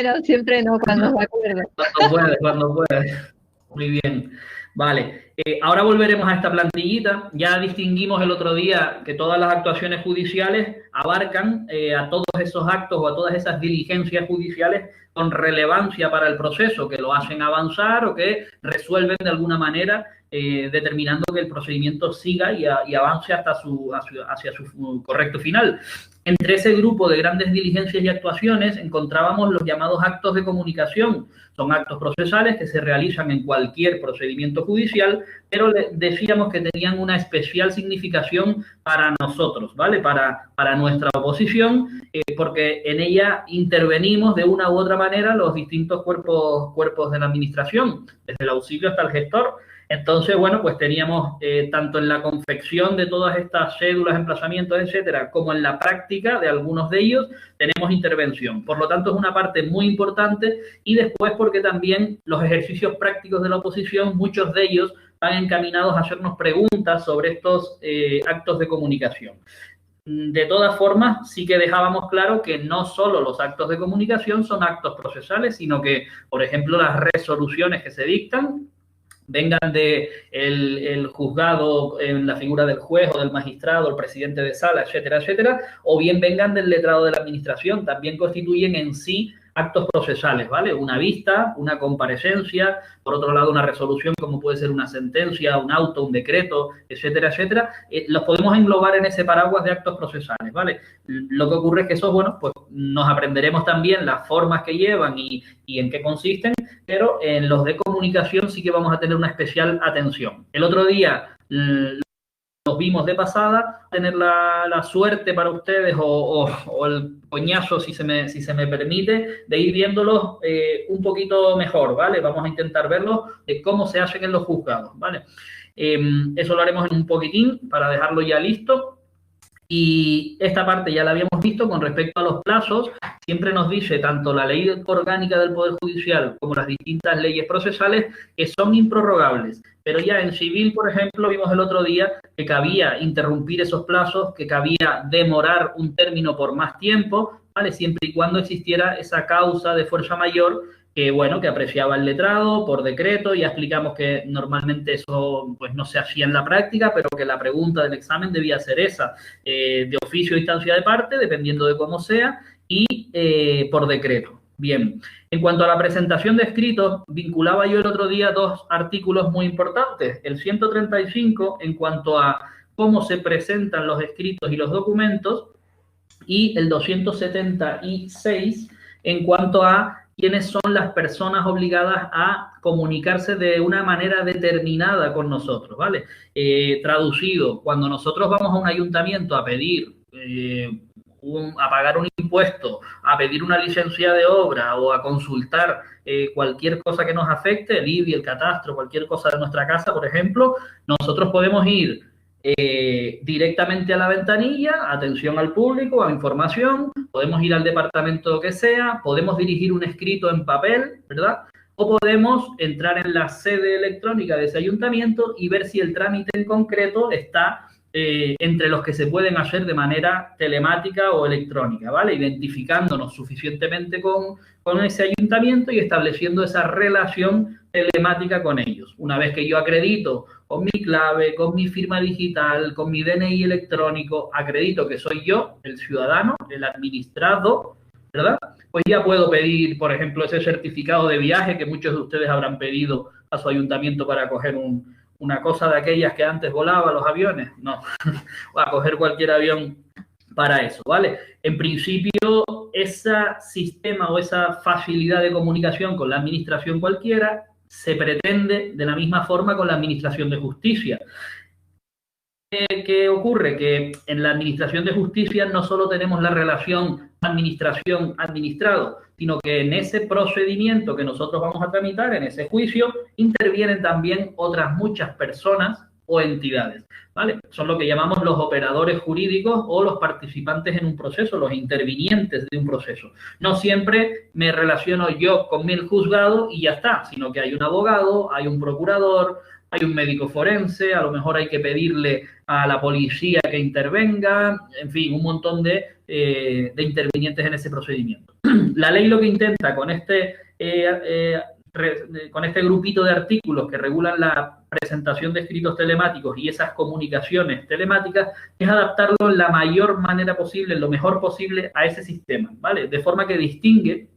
Pero siempre no, cuando me acuerdo. Cuando puede. Muy bien. Vale. Ahora volveremos a esta plantillita. Ya distinguimos el otro día que todas las actuaciones judiciales abarcan a todos esos actos o a todas esas diligencias judiciales con relevancia para el proceso, que lo hacen avanzar o que resuelven de alguna manera, determinando que el procedimiento siga y avance hasta hacia su correcto final. Entre ese grupo de grandes diligencias y actuaciones encontrábamos los llamados actos de comunicación. Son actos procesales que se realizan en cualquier procedimiento judicial, pero decíamos que tenían una especial significación para nosotros, ¿vale? Para nuestra oposición, porque en ella intervenimos de una u otra manera los distintos cuerpos de la administración, desde el auxilio hasta el gestor. Entonces, bueno, pues teníamos tanto en la confección de todas estas cédulas, emplazamientos, etcétera, como en la práctica de algunos de ellos, tenemos intervención. Por lo tanto, es una parte muy importante y después porque también los ejercicios prácticos de la oposición, muchos de ellos van encaminados a hacernos preguntas sobre estos actos de comunicación. De todas formas, sí que dejábamos claro que no solo los actos de comunicación son actos procesales, sino que, por ejemplo, las resoluciones que se dictan, vengan del juzgado en la figura del juez o del magistrado, el presidente de sala, etcétera, etcétera, o bien vengan del letrado de la administración, también constituyen en sí actos procesales, ¿vale? Una vista, una comparecencia, por otro lado una resolución como puede ser una sentencia, un auto, un decreto, etcétera, etcétera, los podemos englobar en ese paraguas de actos procesales, ¿vale? Lo que ocurre es que esos, bueno, pues nos aprenderemos también las formas que llevan y en qué consisten, pero en los de comunicación sí que vamos a tener una especial atención. El otro día los vimos de pasada, tener la suerte para ustedes o el coñazo, si se me permite, de ir viéndolos un poquito mejor, ¿vale? Vamos a intentar verlos de cómo se hacen en los juzgados, ¿vale? Eso lo haremos en un poquitín para dejarlo ya listo. Y esta parte ya la habíamos visto con respecto a los plazos. Siempre nos dice tanto la ley orgánica del Poder Judicial como las distintas leyes procesales que son improrrogables. Pero ya en civil, por ejemplo, vimos el otro día que cabía interrumpir esos plazos, que cabía demorar un término por más tiempo, ¿vale? Siempre y cuando existiera esa causa de fuerza mayor que, bueno, que apreciaba el letrado por decreto. Ya explicamos que normalmente eso pues no se hacía en la práctica, pero que la pregunta del examen debía ser esa, de oficio o instancia de parte, dependiendo de cómo sea, y por decreto. Bien, en cuanto a la presentación de escritos, vinculaba yo el otro día dos artículos muy importantes. El 135 en cuanto a cómo se presentan los escritos y los documentos, y el 276 en cuanto a quiénes son las personas obligadas a comunicarse de una manera determinada con nosotros, ¿vale? Traducido, cuando nosotros vamos a un ayuntamiento a pedir, a pagar un impuesto, a pedir una licencia de obra o a consultar cualquier cosa que nos afecte, el IBI, el catastro, cualquier cosa de nuestra casa, por ejemplo, nosotros podemos ir directamente a la ventanilla, atención al público, a información, podemos ir al departamento que sea, podemos dirigir un escrito en papel, ¿verdad? O podemos entrar en la sede electrónica de ese ayuntamiento y ver si el trámite en concreto está entre los que se pueden hacer de manera telemática o electrónica, ¿vale? Identificándonos suficientemente con ese ayuntamiento y estableciendo esa relación telemática con ellos. Una vez que yo acredito con mi clave, con mi firma digital, con mi DNI electrónico, acredito que soy yo, el ciudadano, el administrado, ¿verdad? Pues ya puedo pedir, por ejemplo, ese certificado de viaje que muchos de ustedes habrán pedido a su ayuntamiento para coger una cosa de aquellas que antes volaba, los aviones, no, o a coger cualquier avión para eso, ¿vale? En principio, ese sistema o esa facilidad de comunicación con la administración cualquiera se pretende de la misma forma con la administración de justicia. ¿Qué ocurre? Que en la administración de justicia no solo tenemos la relación administración-administrado, sino que en ese procedimiento que nosotros vamos a tramitar, en ese juicio, intervienen también otras muchas personas o entidades, ¿vale? Son lo que llamamos los operadores jurídicos o los participantes en un proceso, los intervinientes de un proceso. No siempre me relaciono yo con el juzgado y ya está, sino que hay un abogado, hay un procurador, hay un médico forense, a lo mejor hay que pedirle a la policía que intervenga, en fin, un montón de intervinientes en ese procedimiento. La ley lo que intenta con este grupito de artículos que regulan la presentación de escritos telemáticos y esas comunicaciones telemáticas es adaptarlo en la mayor manera posible, en lo mejor posible a ese sistema, ¿vale? De forma que distingue,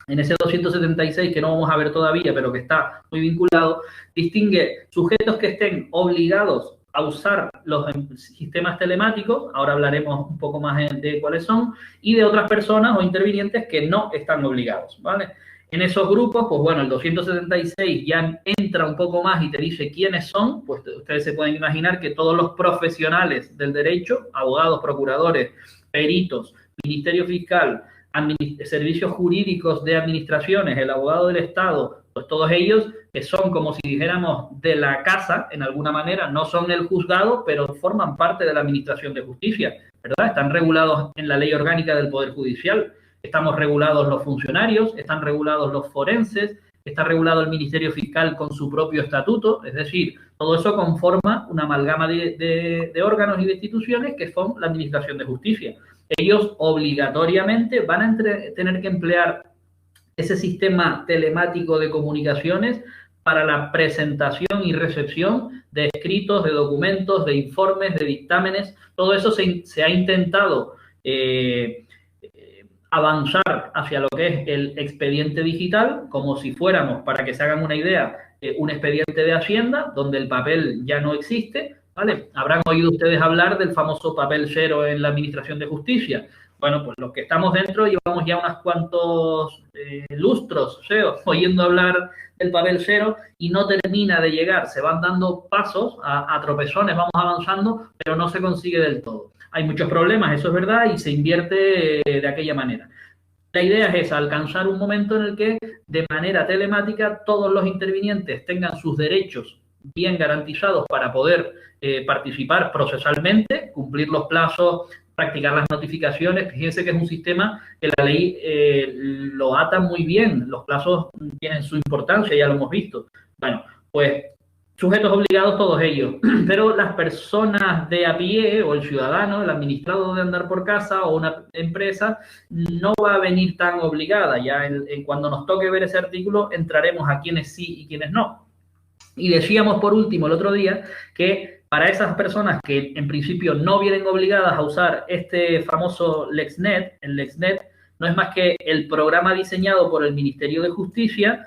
en ese 276 que no vamos a ver todavía, pero que está muy vinculado, distingue sujetos que estén obligados a usar los sistemas telemáticos, ahora hablaremos un poco más de cuáles son, y de otras personas o intervinientes que no están obligados, ¿vale? En esos grupos, pues bueno, el 276 ya entra un poco más y te dice quiénes son, pues ustedes se pueden imaginar que todos los profesionales del derecho, abogados, procuradores, peritos, Ministerio Fiscal, servicios jurídicos de administraciones, el abogado del Estado, pues todos ellos que son como si dijéramos de la casa, en alguna manera, no son el juzgado, pero forman parte de la Administración de Justicia, ¿verdad? Están regulados en la Ley Orgánica del Poder Judicial. Estamos regulados los funcionarios, están regulados los forenses, está regulado el Ministerio Fiscal con su propio estatuto, es decir, todo eso conforma una amalgama de órganos y de instituciones que son la Administración de Justicia. Ellos obligatoriamente van a tener que emplear ese sistema telemático de comunicaciones para la presentación y recepción de escritos, de documentos, de informes, de dictámenes. Todo eso se ha intentado avanzar hacia lo que es el expediente digital, como si fuéramos, para que se hagan una idea, un expediente de Hacienda, donde el papel ya no existe, ¿vale? Habrán oído ustedes hablar del famoso papel cero en la Administración de Justicia. Bueno, pues los que estamos dentro llevamos ya unos cuantos lustros, oyendo hablar del papel cero y no termina de llegar. Se van dando pasos a tropezones, vamos avanzando, pero no se consigue del todo. Hay muchos problemas, eso es verdad, y se invierte de aquella manera. La idea es esa, alcanzar un momento en el que de manera telemática todos los intervinientes tengan sus derechos bien garantizados para poder participar procesalmente, cumplir los plazos, practicar las notificaciones. Fíjense que es un sistema que la ley lo ata muy bien, los plazos tienen su importancia, ya lo hemos visto. Bueno, pues sujetos obligados todos ellos, pero las personas de a pie o el ciudadano, el administrado de andar por casa o una empresa, no va a venir tan obligada. Ya cuando nos toque ver ese artículo entraremos a quiénes sí y quiénes no. Y decíamos por último el otro día que para esas personas que en principio no vienen obligadas a usar este famoso LexNet, el LexNet no es más que el programa diseñado por el Ministerio de Justicia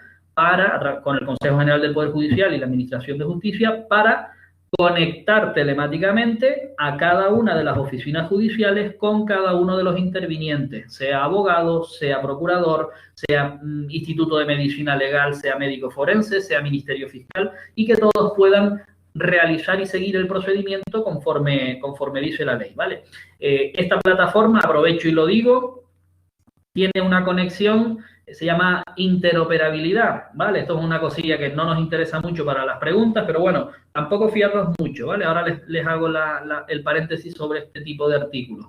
con el Consejo General del Poder Judicial y la Administración de Justicia para conectar telemáticamente a cada una de las oficinas judiciales con cada uno de los intervinientes, sea abogado, sea procurador, sea Instituto de Medicina Legal, sea médico forense, sea Ministerio Fiscal, y que todos puedan realizar y seguir el procedimiento conforme dice la ley, ¿vale? Esta plataforma, aprovecho y lo digo, tiene una conexión, se llama interoperabilidad, ¿vale? Esto es una cosilla que no nos interesa mucho para las preguntas, pero bueno, tampoco fiarnos mucho, ¿vale? Ahora les hago el paréntesis sobre este tipo de artículos.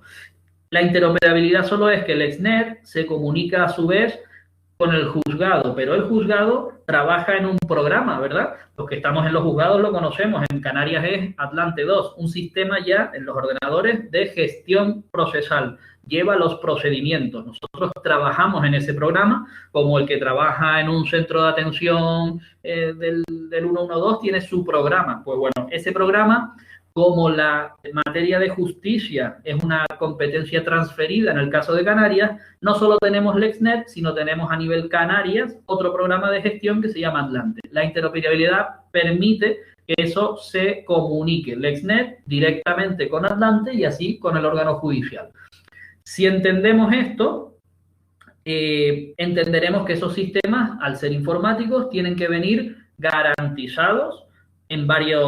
La interoperabilidad solo es que el LexNet se comunica a su vez con el juzgado, pero el juzgado trabaja en un programa, ¿verdad? Los que estamos en los juzgados lo conocemos, en Canarias es Atlante 2, un sistema ya en los ordenadores de gestión procesal, lleva los procedimientos. Nosotros trabajamos en ese programa, como el que trabaja en un centro de atención del 112 tiene su programa. Pues bueno, ese programa, como la materia de justicia es una competencia transferida en el caso de Canarias, no solo tenemos LexNet, sino tenemos a nivel Canarias otro programa de gestión que se llama Atlante. La interoperabilidad permite que eso se comunique, LexNet directamente con Atlante y así con el órgano judicial. Si entendemos esto, entenderemos que esos sistemas, al ser informáticos, tienen que venir garantizados en varias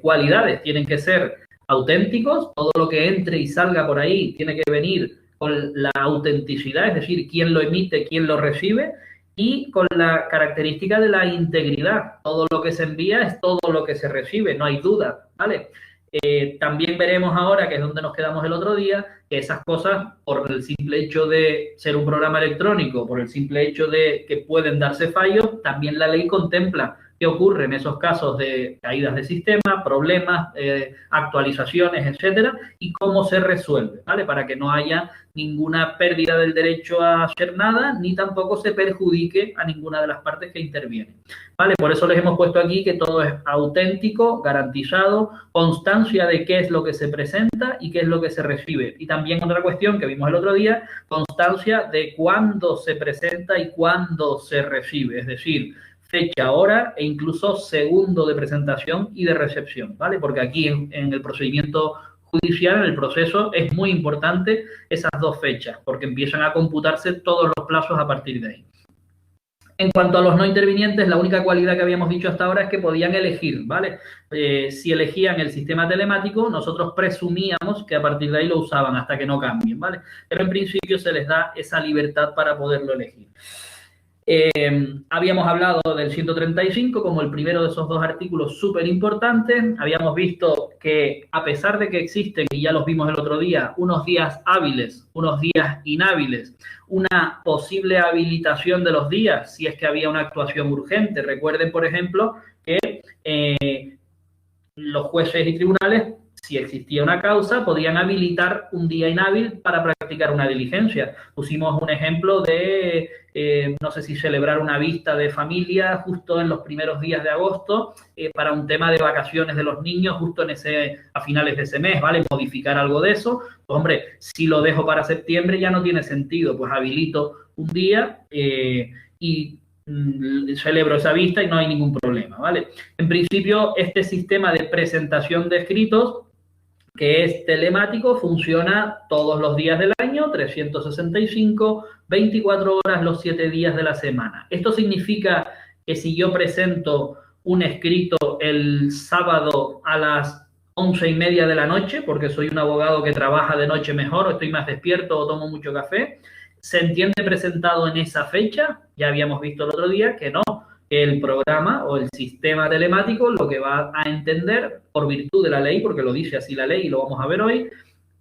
cualidades. Tienen que ser auténticos, todo lo que entre y salga por ahí tiene que venir con la autenticidad, es decir, quién lo emite, quién lo recibe, y con la característica de la integridad. Todo lo que se envía es todo lo que se recibe, no hay duda, ¿vale? También veremos ahora, que es donde nos quedamos el otro día, que esas cosas, por el simple hecho de ser un programa electrónico, por el simple hecho de que pueden darse fallos, también la ley contempla qué ocurre en esos casos de caídas de sistema, problemas, actualizaciones, etcétera, y cómo se resuelve, ¿vale? Para que no haya ninguna pérdida del derecho a hacer nada, ni tampoco se perjudique a ninguna de las partes que intervienen, ¿vale? Por eso les hemos puesto aquí que todo es auténtico, garantizado, constancia de qué es lo que se presenta y qué es lo que se recibe. Y también otra cuestión que vimos el otro día, constancia de cuándo se presenta y cuándo se recibe, es decir, fecha, hora e incluso segundo de presentación y de recepción, ¿vale? Porque aquí en el procedimiento judicial, en el proceso, es muy importante esas dos fechas, porque empiezan a computarse todos los plazos a partir de ahí. En cuanto a los no intervinientes, la única cualidad que habíamos dicho hasta ahora es que podían elegir, ¿vale? Si elegían el sistema telemático, nosotros presumíamos que a partir de ahí lo usaban hasta que no cambien, ¿vale? Pero en principio se les da esa libertad para poderlo elegir. Habíamos hablado del 135 como el primero de esos dos artículos súper importantes. Habíamos visto que a pesar de que existen, y ya los vimos el otro día, unos días hábiles, unos días inhábiles, una posible habilitación de los días si es que había una actuación urgente. Recuerden, por ejemplo, que los jueces y tribunales, si existía una causa, podían habilitar un día inhábil para practicar una diligencia. Pusimos un ejemplo de, no sé si celebrar una vista de familia justo en los primeros días de agosto para un tema de vacaciones de los niños justo a finales de ese mes, ¿vale? Modificar algo de eso. Pues, hombre, si lo dejo para septiembre ya no tiene sentido, pues habilito un día y celebro esa vista y no hay ningún problema, ¿vale? En principio, este sistema de presentación de escritos, que es telemático, funciona todos los días del año, 365, 24 horas los 7 días de la semana. Esto significa que si yo presento un escrito el sábado a las 11:30 de la noche, porque soy un abogado que trabaja de noche mejor, o estoy más despierto, o tomo mucho café, ¿se entiende presentado en esa fecha? Ya habíamos visto el otro día que no, que el programa o el sistema telemático lo que va a entender, por virtud de la ley, porque lo dice así la ley y lo vamos a ver hoy,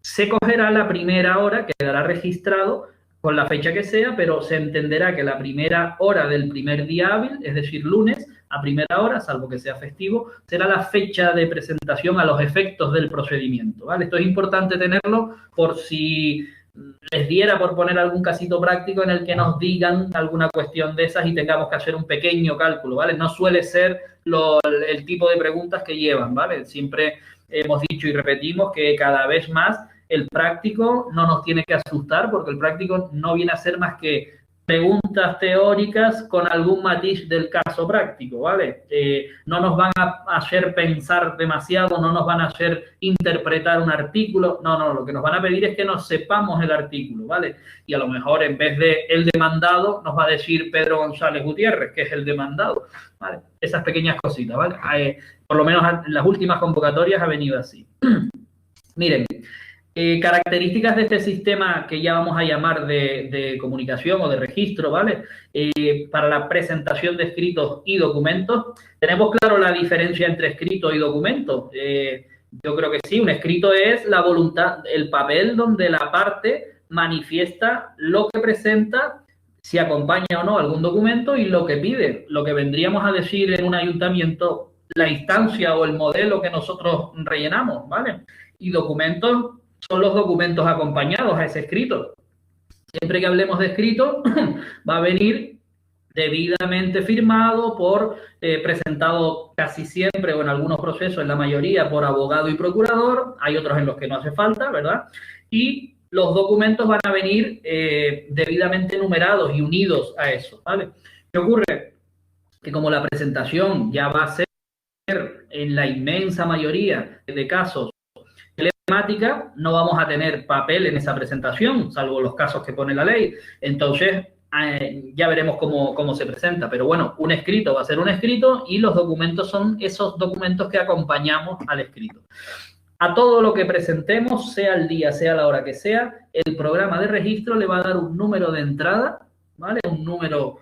se cogerá la primera hora, quedará registrado con la fecha que sea, pero se entenderá que la primera hora del primer día hábil, es decir, lunes, a primera hora, salvo que sea festivo, será la fecha de presentación a los efectos del procedimiento, ¿vale? Esto es importante tenerlo por si les diera por poner algún casito práctico en el que nos digan alguna cuestión de esas y tengamos que hacer un pequeño cálculo, ¿vale? No suele ser el tipo de preguntas que llevan, ¿vale? Siempre hemos dicho y repetimos que cada vez más el práctico no nos tiene que asustar, porque el práctico no viene a ser más que preguntas teóricas con algún matiz del caso práctico, ¿vale? No nos van a hacer pensar demasiado, no nos van a hacer interpretar un artículo, no, lo que nos van a pedir es que nos sepamos el artículo, ¿vale? Y a lo mejor en vez de el demandado nos va a decir Pedro González Gutiérrez, que es el demandado, ¿vale? Esas pequeñas cositas, ¿vale? Por lo menos en las últimas convocatorias ha venido así. Miren, características de este sistema que ya vamos a llamar de comunicación o de registro, ¿vale? Para la presentación de escritos y documentos. ¿Tenemos claro la diferencia entre escrito y documento? Yo creo que sí. Un escrito es la voluntad, el papel donde la parte manifiesta lo que presenta, si acompaña o no algún documento y lo que pide. Lo que vendríamos a decir en un ayuntamiento, la instancia o el modelo que nosotros rellenamos, ¿vale? Y documentos son los documentos acompañados a ese escrito. Siempre que hablemos de escrito, va a venir debidamente firmado presentado casi siempre, o en algunos procesos, en la mayoría, por abogado y procurador. Hay otros en los que no hace falta, ¿verdad? Y los documentos van a venir debidamente numerados y unidos a eso, ¿vale? ¿Qué ocurre? Que como la presentación ya va a ser en la inmensa mayoría de casos telemática, no vamos a tener papel en esa presentación, salvo los casos que pone la ley. Entonces, ya veremos cómo se presenta. Pero bueno, un escrito va a ser un escrito y los documentos son esos documentos que acompañamos al escrito. A todo lo que presentemos, sea el día, sea la hora que sea, el programa de registro le va a dar un número de entrada, ¿vale? Un número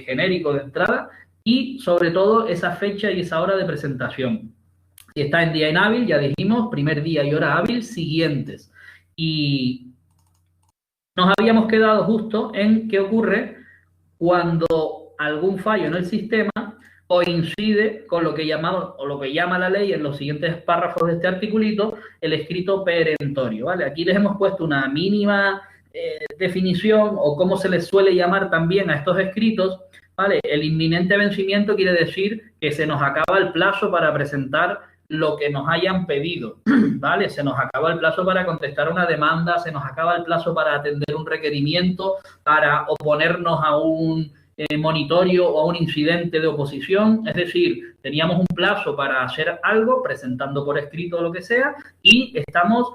genérico de entrada y, sobre todo, esa fecha y esa hora de presentación. Si está en día inhábil, ya dijimos, primer día y hora hábil siguientes. Y nos habíamos quedado justo en qué ocurre cuando algún fallo en el sistema coincide con lo que llamamos o lo que llama la ley en los siguientes párrafos de este articulito, el escrito perentorio, ¿vale? Aquí les hemos puesto una mínima definición o cómo se les suele llamar también a estos escritos, ¿vale? El inminente vencimiento quiere decir que se nos acaba el plazo para presentar lo que nos hayan pedido, ¿vale? Se nos acaba el plazo para contestar una demanda, se nos acaba el plazo para atender un requerimiento, para oponernos a un monitorio o a un incidente de oposición. Es decir, teníamos un plazo para hacer algo, presentando por escrito o lo que sea, y estamos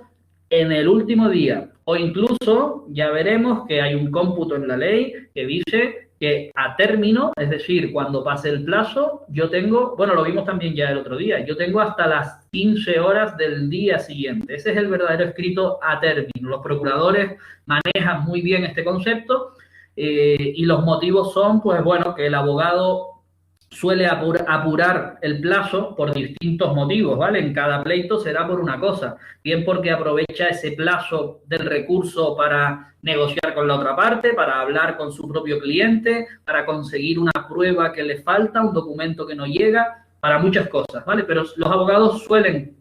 en el último día. O incluso ya veremos que hay un cómputo en la ley que dice que a término, es decir, cuando pase el plazo, yo tengo, bueno, lo vimos también ya el otro día, yo tengo hasta las 15 horas del día siguiente. Ese es el verdadero escrito a término. Los procuradores manejan muy bien este concepto y los motivos son, pues bueno, que el abogado suele apurar el plazo por distintos motivos, ¿vale? En cada pleito será por una cosa, bien porque aprovecha ese plazo del recurso para negociar con la otra parte, para hablar con su propio cliente, para conseguir una prueba que le falta, un documento que no llega, para muchas cosas, ¿vale? Pero los abogados suelen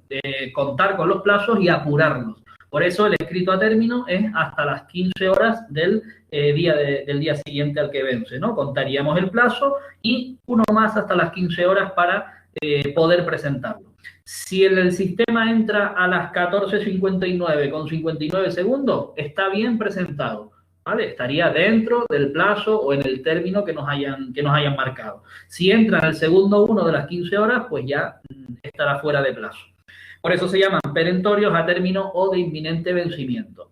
contar con los plazos y apurarlos. Por eso el escrito a término es hasta las 15 horas del día siguiente al que vence, ¿no? Contaríamos el plazo y uno más hasta las 15 horas para poder presentarlo. Si el sistema entra a las 14:59 con 59 segundos, está bien presentado, ¿vale? Estaría dentro del plazo o en el término que nos hayan marcado. Si entra en el segundo uno de las 15 horas, pues ya estará fuera de plazo. Por eso se llaman perentorios, a término o de inminente vencimiento.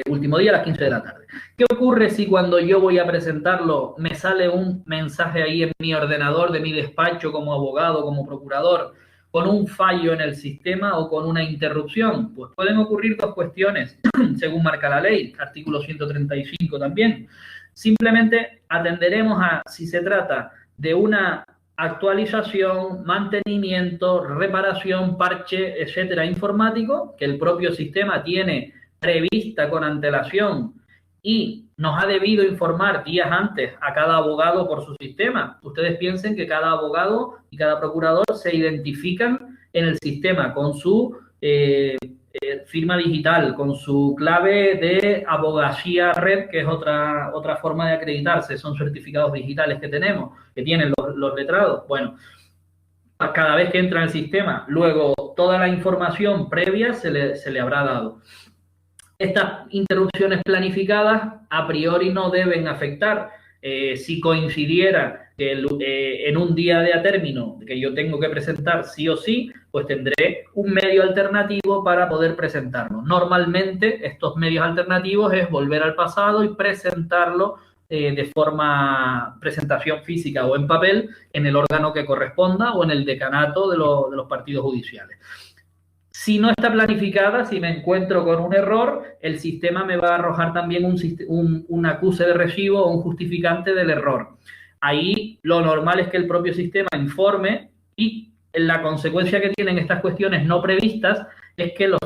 Último día a las 15 de la tarde. ¿Qué ocurre si cuando yo voy a presentarlo me sale un mensaje ahí en mi ordenador de mi despacho como abogado, como procurador, con un fallo en el sistema o con una interrupción? Pues pueden ocurrir dos cuestiones, según marca la ley, artículo 135 también. Simplemente atenderemos a si se trata de una actualización, mantenimiento, reparación, parche, etcétera, informático, que el propio sistema tiene prevista con antelación y nos ha debido informar días antes a cada abogado por su sistema. Ustedes piensen que cada abogado y cada procurador se identifican en el sistema con su firma digital, con su clave de abogacía red, que es otra forma de acreditarse. Son certificados digitales que tenemos, que tienen los letrados. Bueno, cada vez que entra en el sistema, luego toda la información previa se le habrá dado. Estas interrupciones planificadas a priori no deben afectar. Si coincidiera que en un día de a término que yo tengo que presentar sí o sí, pues tendré un medio alternativo para poder presentarlo. Normalmente estos medios alternativos es volver al pasado y presentarlo de forma presentación física o en papel en el órgano que corresponda o en el decanato de los partidos judiciales. Si no está planificada, si me encuentro con un error, el sistema me va a arrojar también un acuse de recibo o un justificante del error. Ahí lo normal es que el propio sistema informe y la consecuencia que tienen estas cuestiones no previstas es que los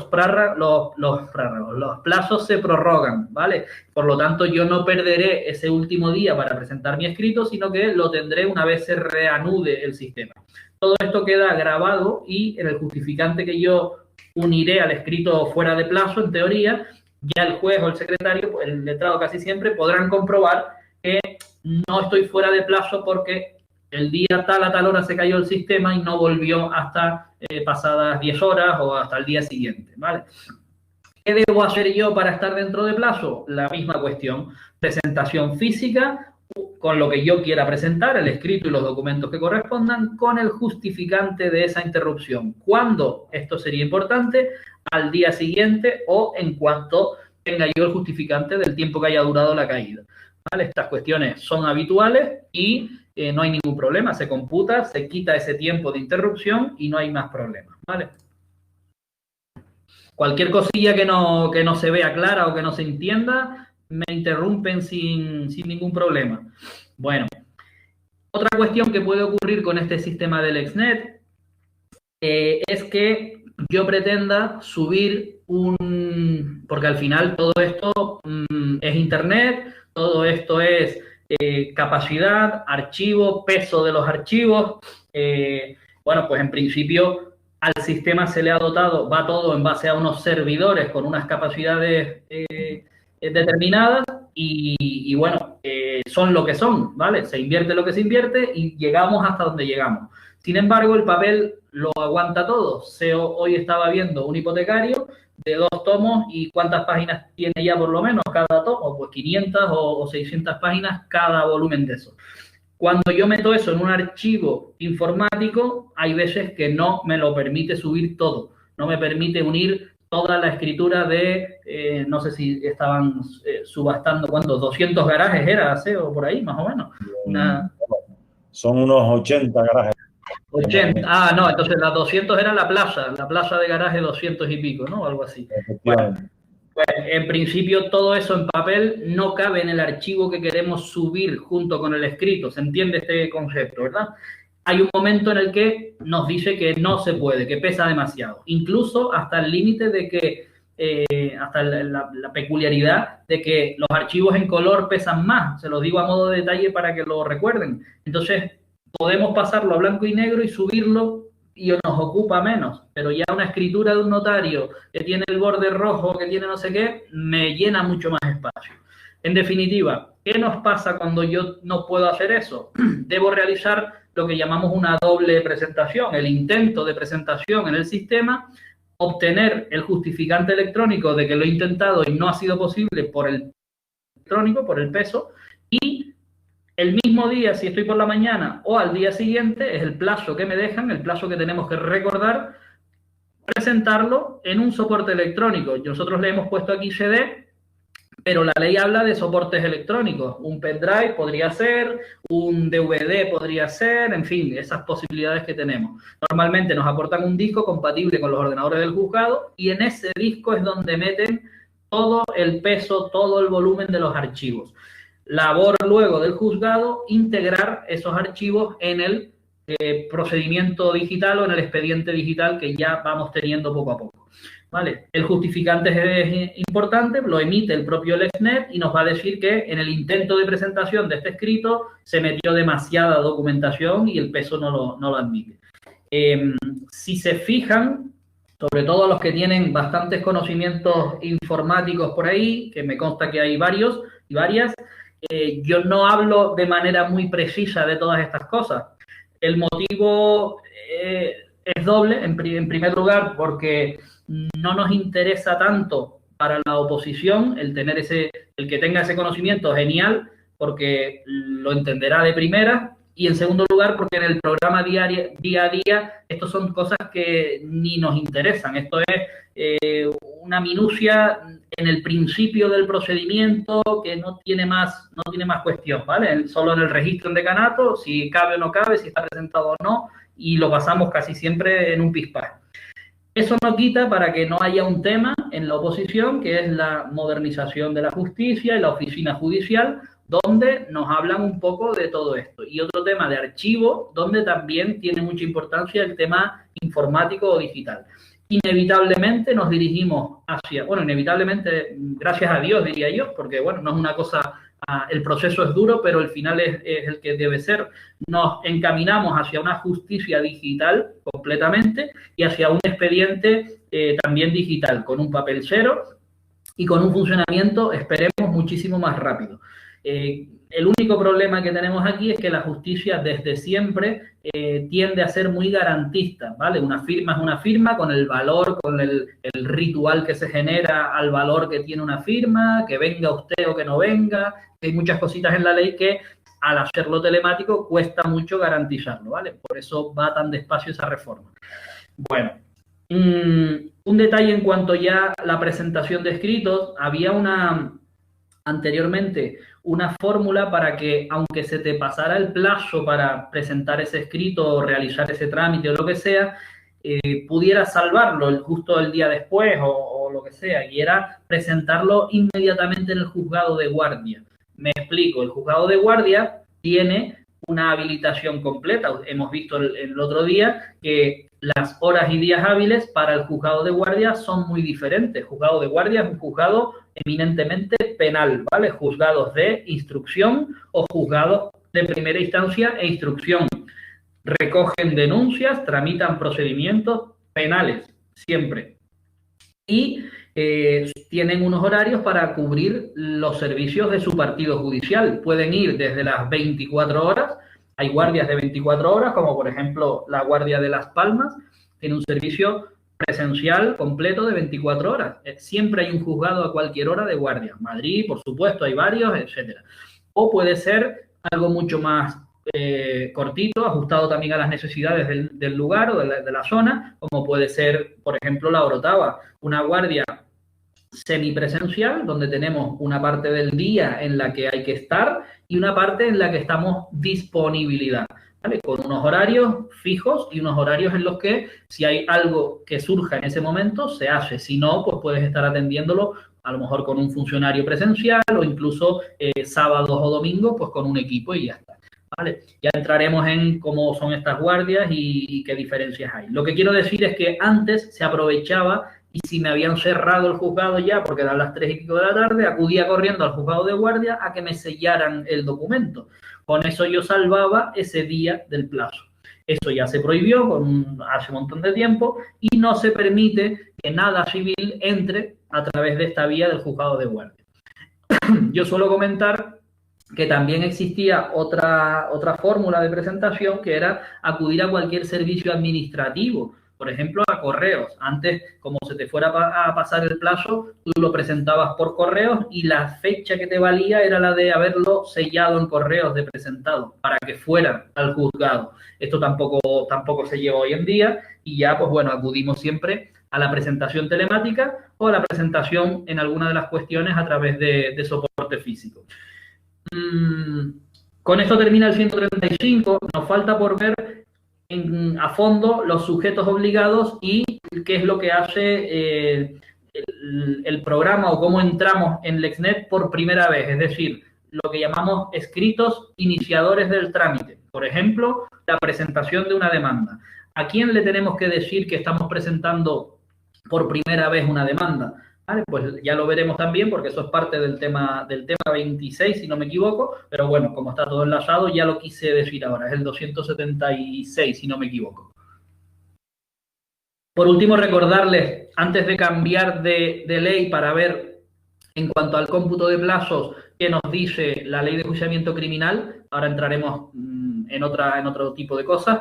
plazos se prorrogan, ¿vale? Por lo tanto, yo no perderé ese último día para presentar mi escrito, sino que lo tendré una vez se reanude el sistema. Todo esto queda grabado y en el justificante que yo uniré al escrito fuera de plazo, en teoría, ya el juez o el secretario, el letrado casi siempre, podrán comprobar que no estoy fuera de plazo porque el día tal a tal hora se cayó el sistema y no volvió hasta pasadas 10 horas o hasta el día siguiente, ¿vale? ¿Qué debo hacer yo para estar dentro de plazo? La misma cuestión, presentación física con lo que yo quiera presentar, el escrito y los documentos que correspondan, con el justificante de esa interrupción. ¿Cuándo? Esto sería importante, al día siguiente o en cuanto tenga yo el justificante del tiempo que haya durado la caída, ¿vale? Estas cuestiones son habituales y no hay ningún problema, se computa, se quita ese tiempo de interrupción y no hay más problemas, ¿vale? Cualquier cosilla que no se vea clara o que no se entienda, me interrumpen sin ningún problema. Bueno, otra cuestión que puede ocurrir con este sistema del Exnet es que yo pretenda subir porque al final todo esto es Internet, todo esto es capacidad, archivo, peso de los archivos. Bueno, pues en principio al sistema se le ha dotado, va todo en base a unos servidores con unas capacidades determinadas y bueno, son lo que son, ¿vale? Se invierte lo que se invierte y llegamos hasta donde llegamos. Sin embargo, el papel lo aguanta todo. Hoy estaba viendo un hipotecario de 2 tomos y ¿cuántas páginas tiene ya por lo menos cada tomo? Pues 500 o 600 páginas cada volumen de eso. Cuando yo meto eso en un archivo informático, hay veces que no me lo permite subir todo. No me permite unir toda la escritura de, no sé si estaban subastando, ¿cuántos? 200 garajes era, o por ahí, más o menos. Son unos 80 garajes. 80, no, entonces las 200 era la plaza de garaje 200 y pico, ¿no? Algo así. Bueno, pues en principio todo eso en papel no cabe en el archivo que queremos subir junto con el escrito. ¿Se entiende este concepto, verdad? Hay un momento en el que nos dice que no se puede, que pesa demasiado. Incluso hasta el límite de que, hasta la peculiaridad de que los archivos en color pesan más. Se los digo a modo de detalle para que lo recuerden. Entonces, podemos pasarlo a blanco y negro y subirlo y nos ocupa menos, pero ya una escritura de un notario que tiene el borde rojo, que tiene no sé qué, me llena mucho más espacio. En definitiva, ¿qué nos pasa cuando yo no puedo hacer eso? Debo realizar lo que llamamos una doble presentación, el intento de presentación en el sistema, obtener el justificante electrónico de que lo he intentado y no ha sido posible por el electrónico, por el peso, y el mismo día, si estoy por la mañana o al día siguiente, es el plazo que me dejan, el plazo que tenemos que recordar, presentarlo en un soporte electrónico. Nosotros le hemos puesto aquí CD, pero la ley habla de soportes electrónicos. Un pendrive podría ser, un DVD podría ser, en fin, esas posibilidades que tenemos. Normalmente nos aportan un disco compatible con los ordenadores del juzgado y en ese disco es donde meten todo el peso, todo el volumen de los archivos. Labor luego del juzgado, integrar esos archivos en el procedimiento digital o en el expediente digital que ya vamos teniendo poco a poco. ¿Vale? El justificante es importante, lo emite el propio LexNet y nos va a decir que en el intento de presentación de este escrito se metió demasiada documentación y el peso no lo admite. Si se fijan, sobre todo los que tienen bastantes conocimientos informáticos por ahí, que me consta que hay varios y varias, yo no hablo de manera muy precisa de todas estas cosas. El motivo es doble, en primer lugar, porque no nos interesa tanto para la oposición el que tenga ese conocimiento genial, porque lo entenderá de primera, y en segundo lugar, porque en el programa día a día, estos son cosas que ni nos interesan. Esto es una minucia en el principio del procedimiento que no tiene más cuestión, ¿vale? Solo en el registro en decanato, si cabe o no cabe, si está presentado o no, y lo pasamos casi siempre en un pispás. Eso no quita para que no haya un tema en la oposición, que es la modernización de la justicia y la oficina judicial, donde nos hablan un poco de todo esto. Y otro tema de archivo, donde también tiene mucha importancia el tema informático o digital. Inevitablemente nos dirigimos hacia, bueno, inevitablemente, gracias a Dios diría yo, porque bueno, no es una cosa, el proceso es duro, pero el final es el que debe ser. Nos encaminamos hacia una justicia digital completamente y hacia un expediente también digital, con un papel cero y con un funcionamiento, esperemos, muchísimo más rápido. El único problema que tenemos aquí es que la justicia desde siempre tiende a ser muy garantista, ¿vale? Una firma es una firma con el valor, con el ritual que se genera al valor que tiene una firma, que venga usted o que no venga. Hay muchas cositas en la ley que al hacerlo telemático cuesta mucho garantizarlo, ¿vale? Por eso va tan despacio esa reforma. Bueno, un detalle en cuanto ya a la presentación de escritos, había anteriormente una fórmula para que, aunque se te pasara el plazo para presentar ese escrito o realizar ese trámite o lo que sea, pudieras salvarlo justo el día después o lo que sea, y era presentarlo inmediatamente en el juzgado de guardia. Me explico, el juzgado de guardia tiene una habilitación completa. Hemos visto el otro día que las horas y días hábiles para el juzgado de guardia son muy diferentes. El juzgado de guardia es un juzgado eminentemente penal, ¿vale? Juzgados de instrucción o juzgados de primera instancia e instrucción. Recogen denuncias, tramitan procedimientos penales, siempre. Y tienen unos horarios para cubrir los servicios de su partido judicial. Pueden ir desde las 24 horas, hay guardias de 24 horas, como por ejemplo la Guardia de Las Palmas, tiene un servicio presencial completo de 24 horas. Siempre hay un juzgado a cualquier hora de guardia. Madrid, por supuesto, hay varios, etcétera. O puede ser algo mucho más cortito, ajustado también a las necesidades del lugar o de la zona, como puede ser, por ejemplo, la Orotava, una guardia semipresencial, donde tenemos una parte del día en la que hay que estar y una parte en la que estamos disponibilidad, ¿vale? Con unos horarios fijos y unos horarios en los que si hay algo que surja en ese momento, se hace. Si no, pues puedes estar atendiéndolo a lo mejor con un funcionario presencial o incluso sábados o domingos, pues con un equipo y ya está. ¿Vale? Ya entraremos en cómo son estas guardias y qué diferencias hay. Lo que quiero decir es que antes se aprovechaba y si me habían cerrado el juzgado ya, porque eran las 3 y pico de la tarde, acudía corriendo al juzgado de guardia a que me sellaran el documento. Con eso yo salvaba ese día del plazo. Eso ya se prohibió hace un montón de tiempo y no se permite que nada civil entre a través de esta vía del juzgado de guardia. Yo suelo comentar que también existía otra fórmula de presentación, que era acudir a cualquier servicio administrativo, por ejemplo, a correos. Antes, como se te fuera a pasar el plazo, tú lo presentabas por correos y la fecha que te valía era la de haberlo sellado en correos de presentado para que fuera al juzgado. Esto tampoco se lleva hoy en día y ya, pues bueno, acudimos siempre a la presentación telemática o a la presentación en alguna de las cuestiones a través de soporte físico. Con esto termina el 135. Nos falta por ver a fondo los sujetos obligados y qué es lo que hace el programa o cómo entramos en LexNet por primera vez, es decir, lo que llamamos escritos iniciadores del trámite. Por ejemplo, la presentación de una demanda. ¿A quién le tenemos que decir que estamos presentando por primera vez una demanda? Vale, pues ya lo veremos también, porque eso es parte del tema 26, si no me equivoco, pero bueno, como está todo enlazado, ya lo quise decir ahora, es el 276, si no me equivoco. Por último, recordarles, antes de cambiar de ley para ver en cuanto al cómputo de plazos que nos dice la ley de enjuiciamiento criminal, ahora entraremos en otro tipo de cosas.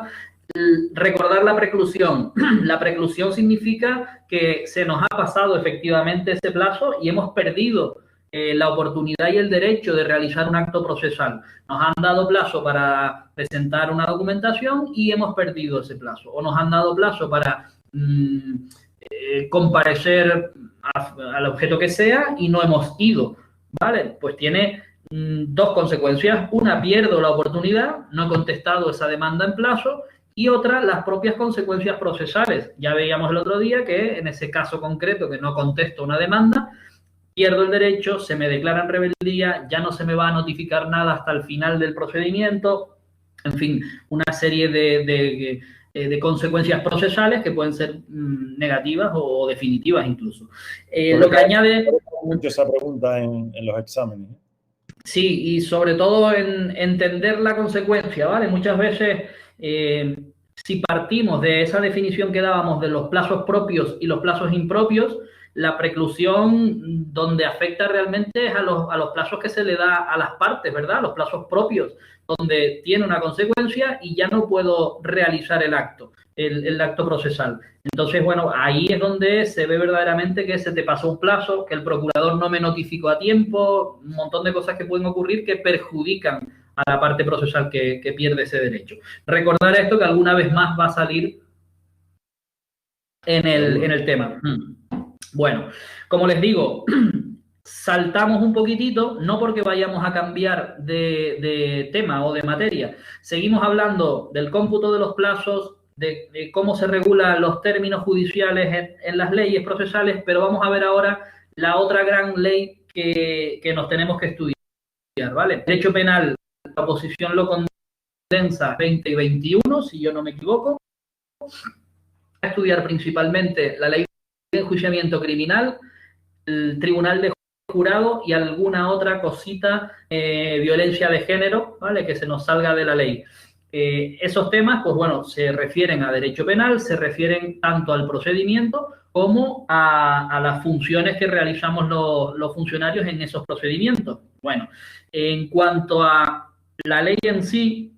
Recordar la preclusión. La preclusión significa que se nos ha pasado efectivamente ese plazo y hemos perdido la oportunidad y el derecho de realizar un acto procesal. Nos han dado plazo para presentar una documentación y hemos perdido ese plazo. O nos han dado plazo para comparecer al objeto que sea y no hemos ido. ¿Vale? Pues tiene dos consecuencias. Una, pierdo la oportunidad, no he contestado esa demanda en plazo. Y otra, las propias consecuencias procesales. Ya veíamos el otro día que en ese caso concreto que no contesto una demanda, pierdo el derecho, se me declara en rebeldía, ya no se me va a notificar nada hasta el final del procedimiento. En fin, una serie de consecuencias procesales que pueden ser negativas o definitivas incluso. Lo que añade... Mucho esa pregunta en los exámenes. Sí, y sobre todo en entender la consecuencia, ¿vale? Muchas veces... si partimos de esa definición que dábamos de los plazos propios y los plazos impropios, la preclusión donde afecta realmente es a los plazos que se le da a las partes, ¿verdad? Los plazos propios, donde tiene una consecuencia y ya no puedo realizar el acto procesal. Entonces, bueno, ahí es donde se ve verdaderamente que se te pasó un plazo, que el procurador no me notificó a tiempo, un montón de cosas que pueden ocurrir que perjudican a la parte procesal que pierde ese derecho. Recordar esto que alguna vez más va a salir en el tema. Bueno, como les digo, saltamos un poquitito, no porque vayamos a cambiar de tema o de materia. Seguimos hablando del cómputo de los plazos, de cómo se regulan los términos judiciales en las leyes procesales, pero vamos a ver ahora la otra gran ley que nos tenemos que estudiar, ¿vale? Derecho penal. La oposición lo condensa 20 y 21, si yo no me equivoco. A estudiar principalmente la ley de enjuiciamiento criminal, el Tribunal de jurado y alguna otra cosita, violencia de género, ¿vale? Que se nos salga de la ley. Esos temas, pues bueno, se refieren a derecho penal, se refieren tanto al procedimiento como a las funciones que realizamos los funcionarios en esos procedimientos. Bueno, en cuanto a la ley en sí,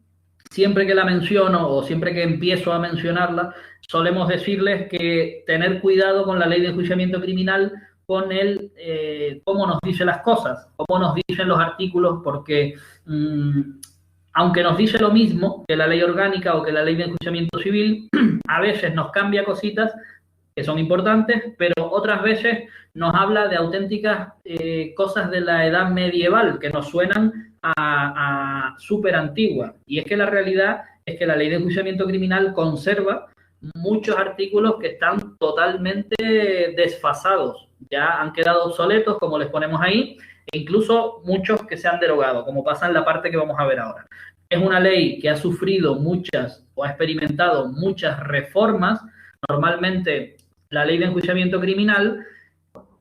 siempre que la menciono o siempre que empiezo a mencionarla, solemos decirles que tener cuidado con la ley de enjuiciamiento criminal, con el cómo nos dice las cosas, cómo nos dicen los artículos, porque aunque nos dice lo mismo que la ley orgánica o que la ley de enjuiciamiento civil, a veces nos cambia cositas que son importantes, pero otras veces nos habla de auténticas cosas de la edad medieval que nos suenan a súper antigua. Y es que la realidad es que la ley de enjuiciamiento criminal conserva muchos artículos que están totalmente desfasados, ya han quedado obsoletos, como les ponemos ahí, e incluso muchos que se han derogado, como pasa en la parte que vamos a ver ahora. Es una ley que ha sufrido muchas o ha experimentado muchas reformas. Normalmente la ley de enjuiciamiento criminal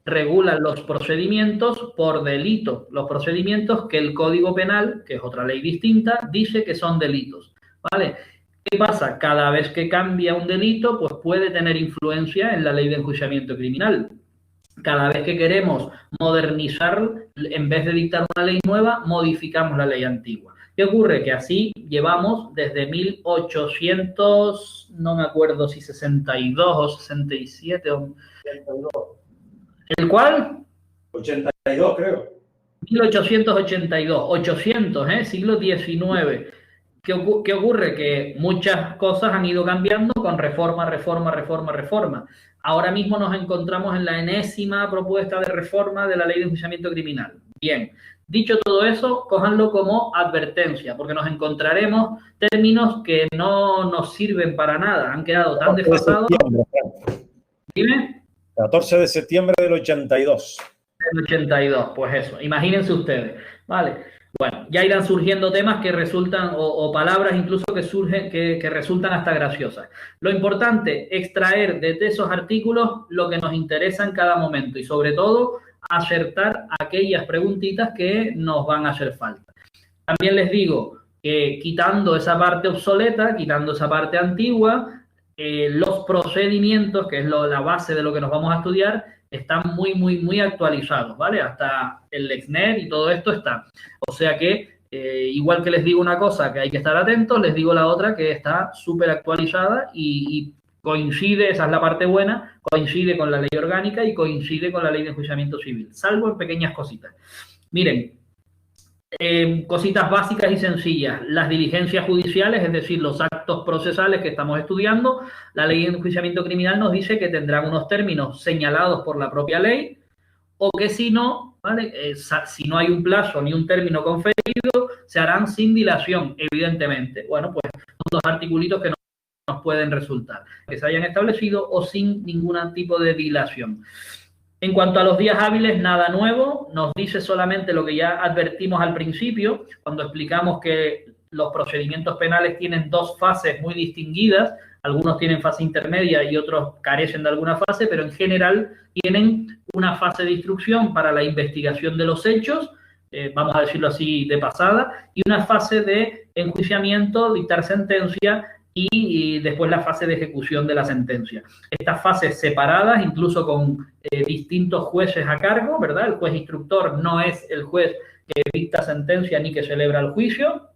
regula los procedimientos por delito, los procedimientos que el Código Penal, que es otra ley distinta, dice que son delitos, ¿vale? ¿Qué pasa? Cada vez que cambia un delito, pues puede tener influencia en la ley de enjuiciamiento criminal. Cada vez que queremos modernizar, en vez de dictar una ley nueva, modificamos la ley antigua. ¿Qué ocurre? Que así llevamos desde 1800, no me acuerdo si 62 o 67 o... 82. ¿El cuál? 82, creo. 1882, 800, siglo XIX. ¿Qué ocurre? Que muchas cosas han ido cambiando con reforma. Ahora mismo nos encontramos en la enésima propuesta de reforma de la ley de enjuiciamiento criminal. Bien, dicho todo eso, cójanlo como advertencia, porque nos encontraremos términos que no nos sirven para nada, han quedado tan desfasados. ¿Dime? 14 de septiembre del 82. Del 82, pues eso, imagínense ustedes, ¿vale? Bueno, ya irán surgiendo temas que resultan, o palabras incluso que surgen, que resultan hasta graciosas. Lo importante, extraer de esos artículos lo que nos interesa en cada momento y sobre todo acertar aquellas preguntitas que nos van a hacer falta. También les digo que quitando esa parte obsoleta, quitando esa parte antigua, los procedimientos, que es la base de lo que nos vamos a estudiar, están muy actualizados, ¿vale? Hasta el Lexnet y todo esto está. O sea que, igual que les digo una cosa que hay que estar atentos, les digo la otra que está súper actualizada y coincide, esa es la parte buena, coincide con la ley orgánica y coincide con la ley de enjuiciamiento civil, salvo en pequeñas cositas. Miren, cositas básicas y sencillas. Las diligencias judiciales, es decir, los actos procesales que estamos estudiando, la ley de enjuiciamiento criminal nos dice que tendrán unos términos señalados por la propia ley o que si no, ¿vale? Si no hay un plazo ni un término conferido, se harán sin dilación, evidentemente. Bueno, pues son dos articulitos que nos pueden resultar, que se hayan establecido o sin ningún tipo de dilación. En cuanto a los días hábiles, nada nuevo, nos dice solamente lo que ya advertimos al principio, cuando explicamos que los procedimientos penales tienen dos fases muy distinguidas, algunos tienen fase intermedia y otros carecen de alguna fase, pero en general tienen una fase de instrucción para la investigación de los hechos, vamos a decirlo así de pasada, y una fase de enjuiciamiento, dictar sentencia, y después la fase de ejecución de la sentencia. Estas fases separadas, incluso con distintos jueces a cargo, ¿verdad? El juez instructor no es el juez que dicta sentencia ni que celebra el juicio.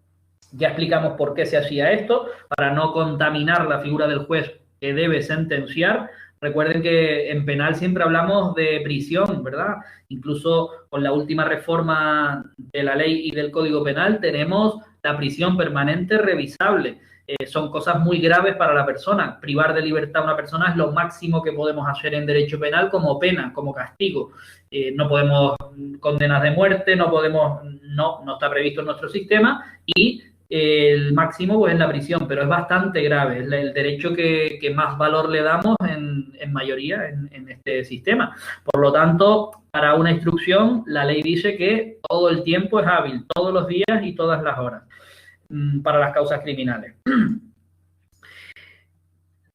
Ya explicamos por qué se hacía esto, para no contaminar la figura del juez que debe sentenciar. Recuerden que en penal siempre hablamos de prisión, ¿verdad? Incluso con la última reforma de la ley y del Código Penal tenemos la prisión permanente revisable. Son cosas muy graves para la persona. Privar de libertad a una persona es lo máximo que podemos hacer en derecho penal como pena, como castigo. No podemos condenas de muerte, no está previsto en nuestro sistema y el máximo pues, es la prisión, pero es bastante grave. Es el derecho que más valor le damos en mayoría en este sistema. Por lo tanto, para una instrucción, la ley dice que todo el tiempo es hábil, todos los días y todas las horas, para las causas criminales.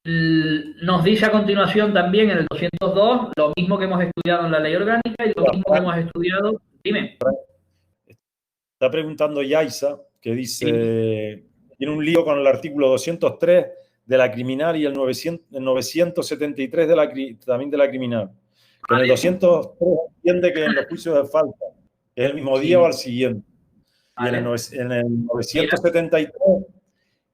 nos dice a continuación también en el 202 lo mismo que hemos estudiado en la ley orgánica y lo mismo que hemos estudiado. Dime. Está preguntando Yaisa, que dice, tiene un lío con el artículo 203 de la criminal y el 973 también de la criminal. Que en el 203 entiende que en los juicios de falta es el mismo día o al siguiente. Y en el 973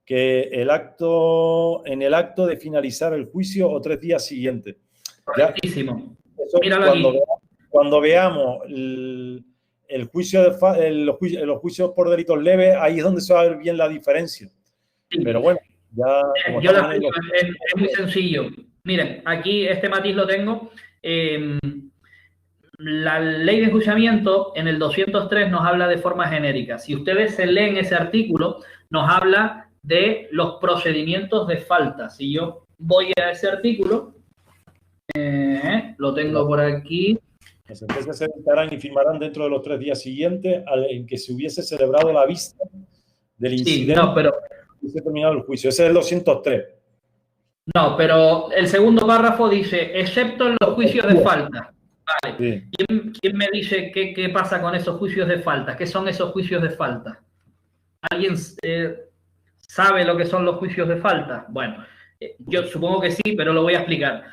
que en el acto de finalizar el juicio o 3 días siguientes. Correctísimo. Cuando veamos el juicio los juicios por delitos leves, ahí es donde se va a ver bien la diferencia. Sí. Pero bueno, ya... es muy sencillo. Miren, aquí este matiz lo tengo. La ley de enjuiciamiento en el 203 nos habla de forma genérica. Si ustedes se leen ese artículo, nos habla de los procedimientos de falta. Si yo voy a ese artículo, lo tengo por aquí. Las sentencias se dictarán y firmarán dentro de los 3 días siguientes en que se hubiese celebrado la vista del incidente. Sí, no, pero hubiese terminado el juicio. Ese es el 203. No, pero el segundo párrafo dice, excepto en los juicios de falta. Vale. Sí. ¿Quién me dice qué pasa con esos juicios de falta? ¿Qué son esos juicios de falta? ¿Alguien sabe lo que son los juicios de falta? Bueno, yo supongo que sí, pero lo voy a explicar.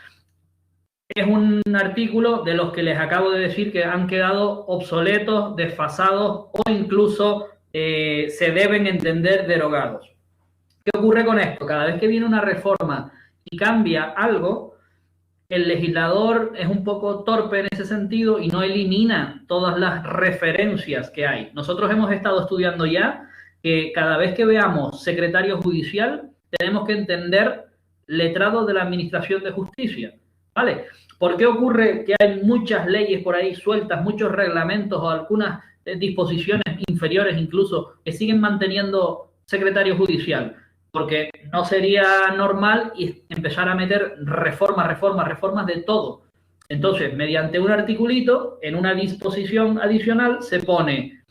Es un artículo de los que les acabo de decir que han quedado obsoletos, desfasados o incluso se deben entender derogados. ¿Qué ocurre con esto? Cada vez que viene una reforma y cambia algo, el legislador es un poco torpe en ese sentido y no elimina todas las referencias que hay. Nosotros hemos estado estudiando ya que cada vez que veamos secretario judicial, tenemos que entender letrado de la Administración de Justicia, ¿vale? ¿Por qué ocurre que hay muchas leyes por ahí sueltas, muchos reglamentos o algunas disposiciones inferiores incluso que siguen manteniendo secretario judicial? Porque no sería normal empezar a meter reformas de todo. Entonces, mediante un articulito, en una disposición adicional, se pone,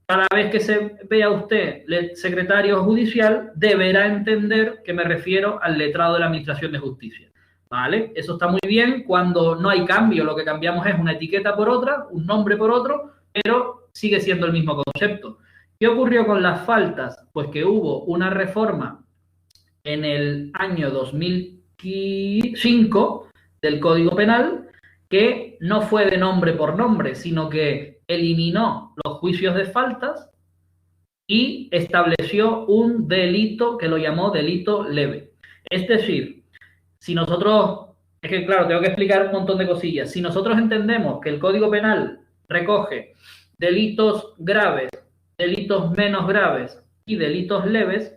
cada vez que se vea usted secretario judicial, deberá entender que me refiero al letrado de la Administración de Justicia. ¿Vale? Eso está muy bien cuando no hay cambio, lo que cambiamos es una etiqueta por otra, un nombre por otro, pero sigue siendo el mismo concepto. ¿Qué ocurrió con las faltas? Pues que hubo una reforma en el año 2005 del Código Penal que no fue de nombre por nombre, sino que eliminó los juicios de faltas y estableció un delito que lo llamó delito leve. Es decir, si nosotros, es que claro, tengo que explicar un montón de cosillas. Si nosotros entendemos que el Código Penal recoge delitos graves, delitos menos graves y delitos leves,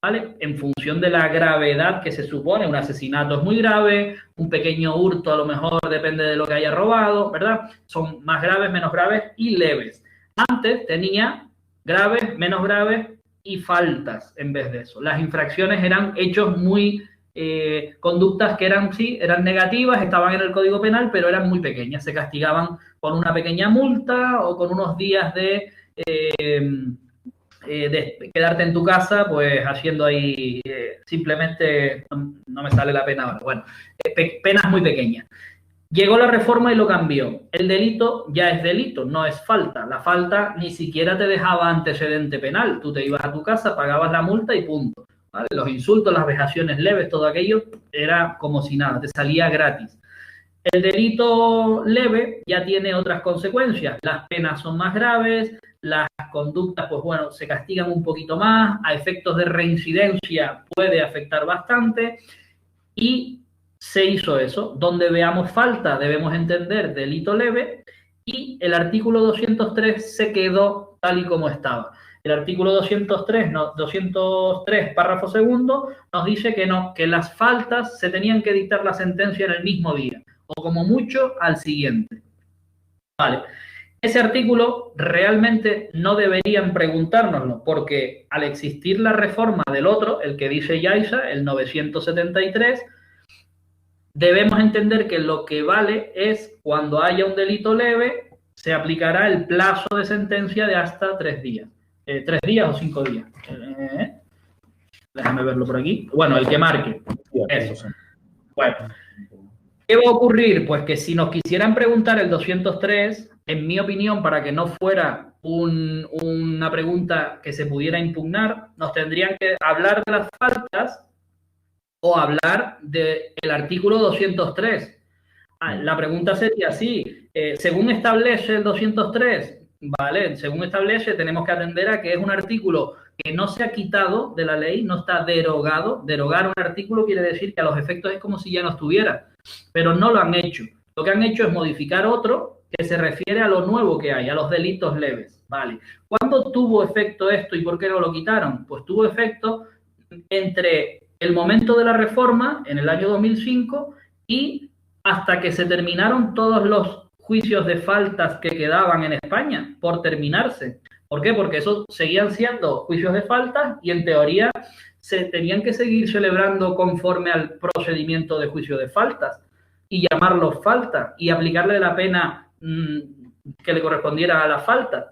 ¿vale? En función de la gravedad que se supone, un asesinato es muy grave, un pequeño hurto a lo mejor depende de lo que haya robado, ¿verdad? Son más graves, menos graves y leves. Antes tenía graves, menos graves y faltas en vez de eso. Las infracciones eran hechos muy... conductas que eran negativas, estaban en el Código Penal, pero eran muy pequeñas. Se castigaban con una pequeña multa o con unos días de quedarte en tu casa, pues haciendo ahí simplemente, no me sale la pena ahora, bueno, penas muy pequeñas. Llegó la reforma y lo cambió. El delito ya es delito, no es falta. La falta ni siquiera te dejaba antecedente penal. Tú te ibas a tu casa, pagabas la multa y punto. ¿Vale? Los insultos, las vejaciones leves, todo aquello era como si nada, te salía gratis. El delito leve ya tiene otras consecuencias. Las penas son más graves, las conductas, pues bueno, se castigan un poquito más, a efectos de reincidencia puede afectar bastante y se hizo eso. Donde veamos falta debemos entender delito leve y el artículo 203 se quedó tal y como estaba. El artículo 203, párrafo segundo, nos dice que no, que las faltas se tenían que dictar la sentencia en el mismo día, o como mucho al siguiente. Vale. Ese artículo realmente no deberían preguntárnoslo, porque al existir la reforma del otro, el que dice Yaisa, el 973, debemos entender que lo que vale es cuando haya un delito leve, se aplicará el plazo de sentencia de hasta 3 días. 3 días o 5 días. Déjame verlo por aquí. Bueno, el que marque. Eso. Bueno, ¿qué va a ocurrir? Pues que si nos quisieran preguntar el 203, en mi opinión, para que no fuera una pregunta que se pudiera impugnar, nos tendrían que hablar de las faltas o hablar del artículo 203. La pregunta sería así, según establece el 203, ¿vale? Según establece, tenemos que atender a que es un artículo que no se ha quitado de la ley, no está derogado. Derogar un artículo quiere decir que a los efectos es como si ya no estuviera, pero no lo han hecho. Lo que han hecho es modificar otro que se refiere a lo nuevo que hay, a los delitos leves, ¿vale? ¿Cuándo tuvo efecto esto y por qué no lo quitaron? Pues tuvo efecto entre el momento de la reforma, en el año 2005, y hasta que se terminaron todos los juicios de faltas que quedaban en España por terminarse. ¿Por qué? Porque esos seguían siendo juicios de faltas y en teoría se tenían que seguir celebrando conforme al procedimiento de juicio de faltas y llamarlos faltas y aplicarle la pena que le correspondiera a la falta.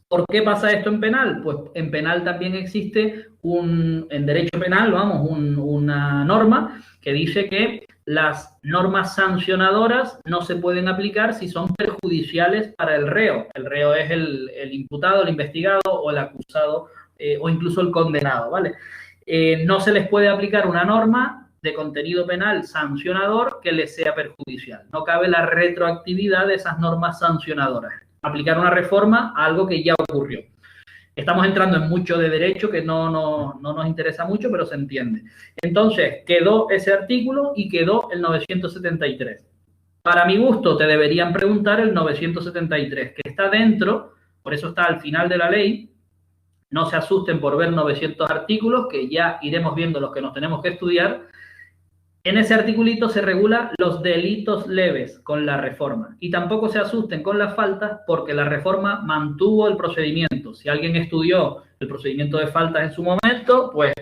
¿Por qué pasa esto en penal? Pues en penal también existe en derecho penal, una norma que dice que las normas sancionadoras no se pueden aplicar si son perjudiciales para el reo. El reo es el imputado, el investigado o el acusado o incluso el condenado, ¿vale? No se les puede aplicar una norma de contenido penal sancionador que les sea perjudicial. No cabe la retroactividad de esas normas sancionadoras. Aplicar una reforma a algo que ya ocurrió. Estamos entrando en mucho de derecho que no nos interesa mucho, pero se entiende. Entonces, quedó ese artículo y quedó el 973. Para mi gusto, te deberían preguntar el 973, que está dentro, por eso está al final de la ley. No se asusten por ver 900 artículos, que ya iremos viendo los que nos tenemos que estudiar. En ese articulito se regula los delitos leves con la reforma. Y tampoco se asusten con las faltas porque la reforma mantuvo el procedimiento. Si alguien estudió el procedimiento de faltas en su momento, pues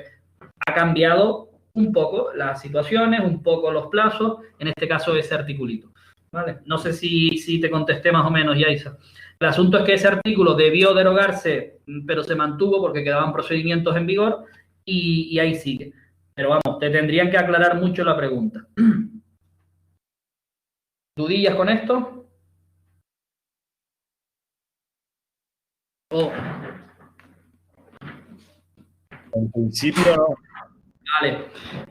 ha cambiado un poco las situaciones, un poco los plazos, en este caso ese articulito. ¿Vale? No sé si te contesté más o menos, Yaisa. El asunto es que ese artículo debió derogarse, pero se mantuvo porque quedaban procedimientos en vigor y ahí sigue. Pero vamos, te tendrían que aclarar mucho la pregunta. ¿Dudillas con esto? En principio no. Vale.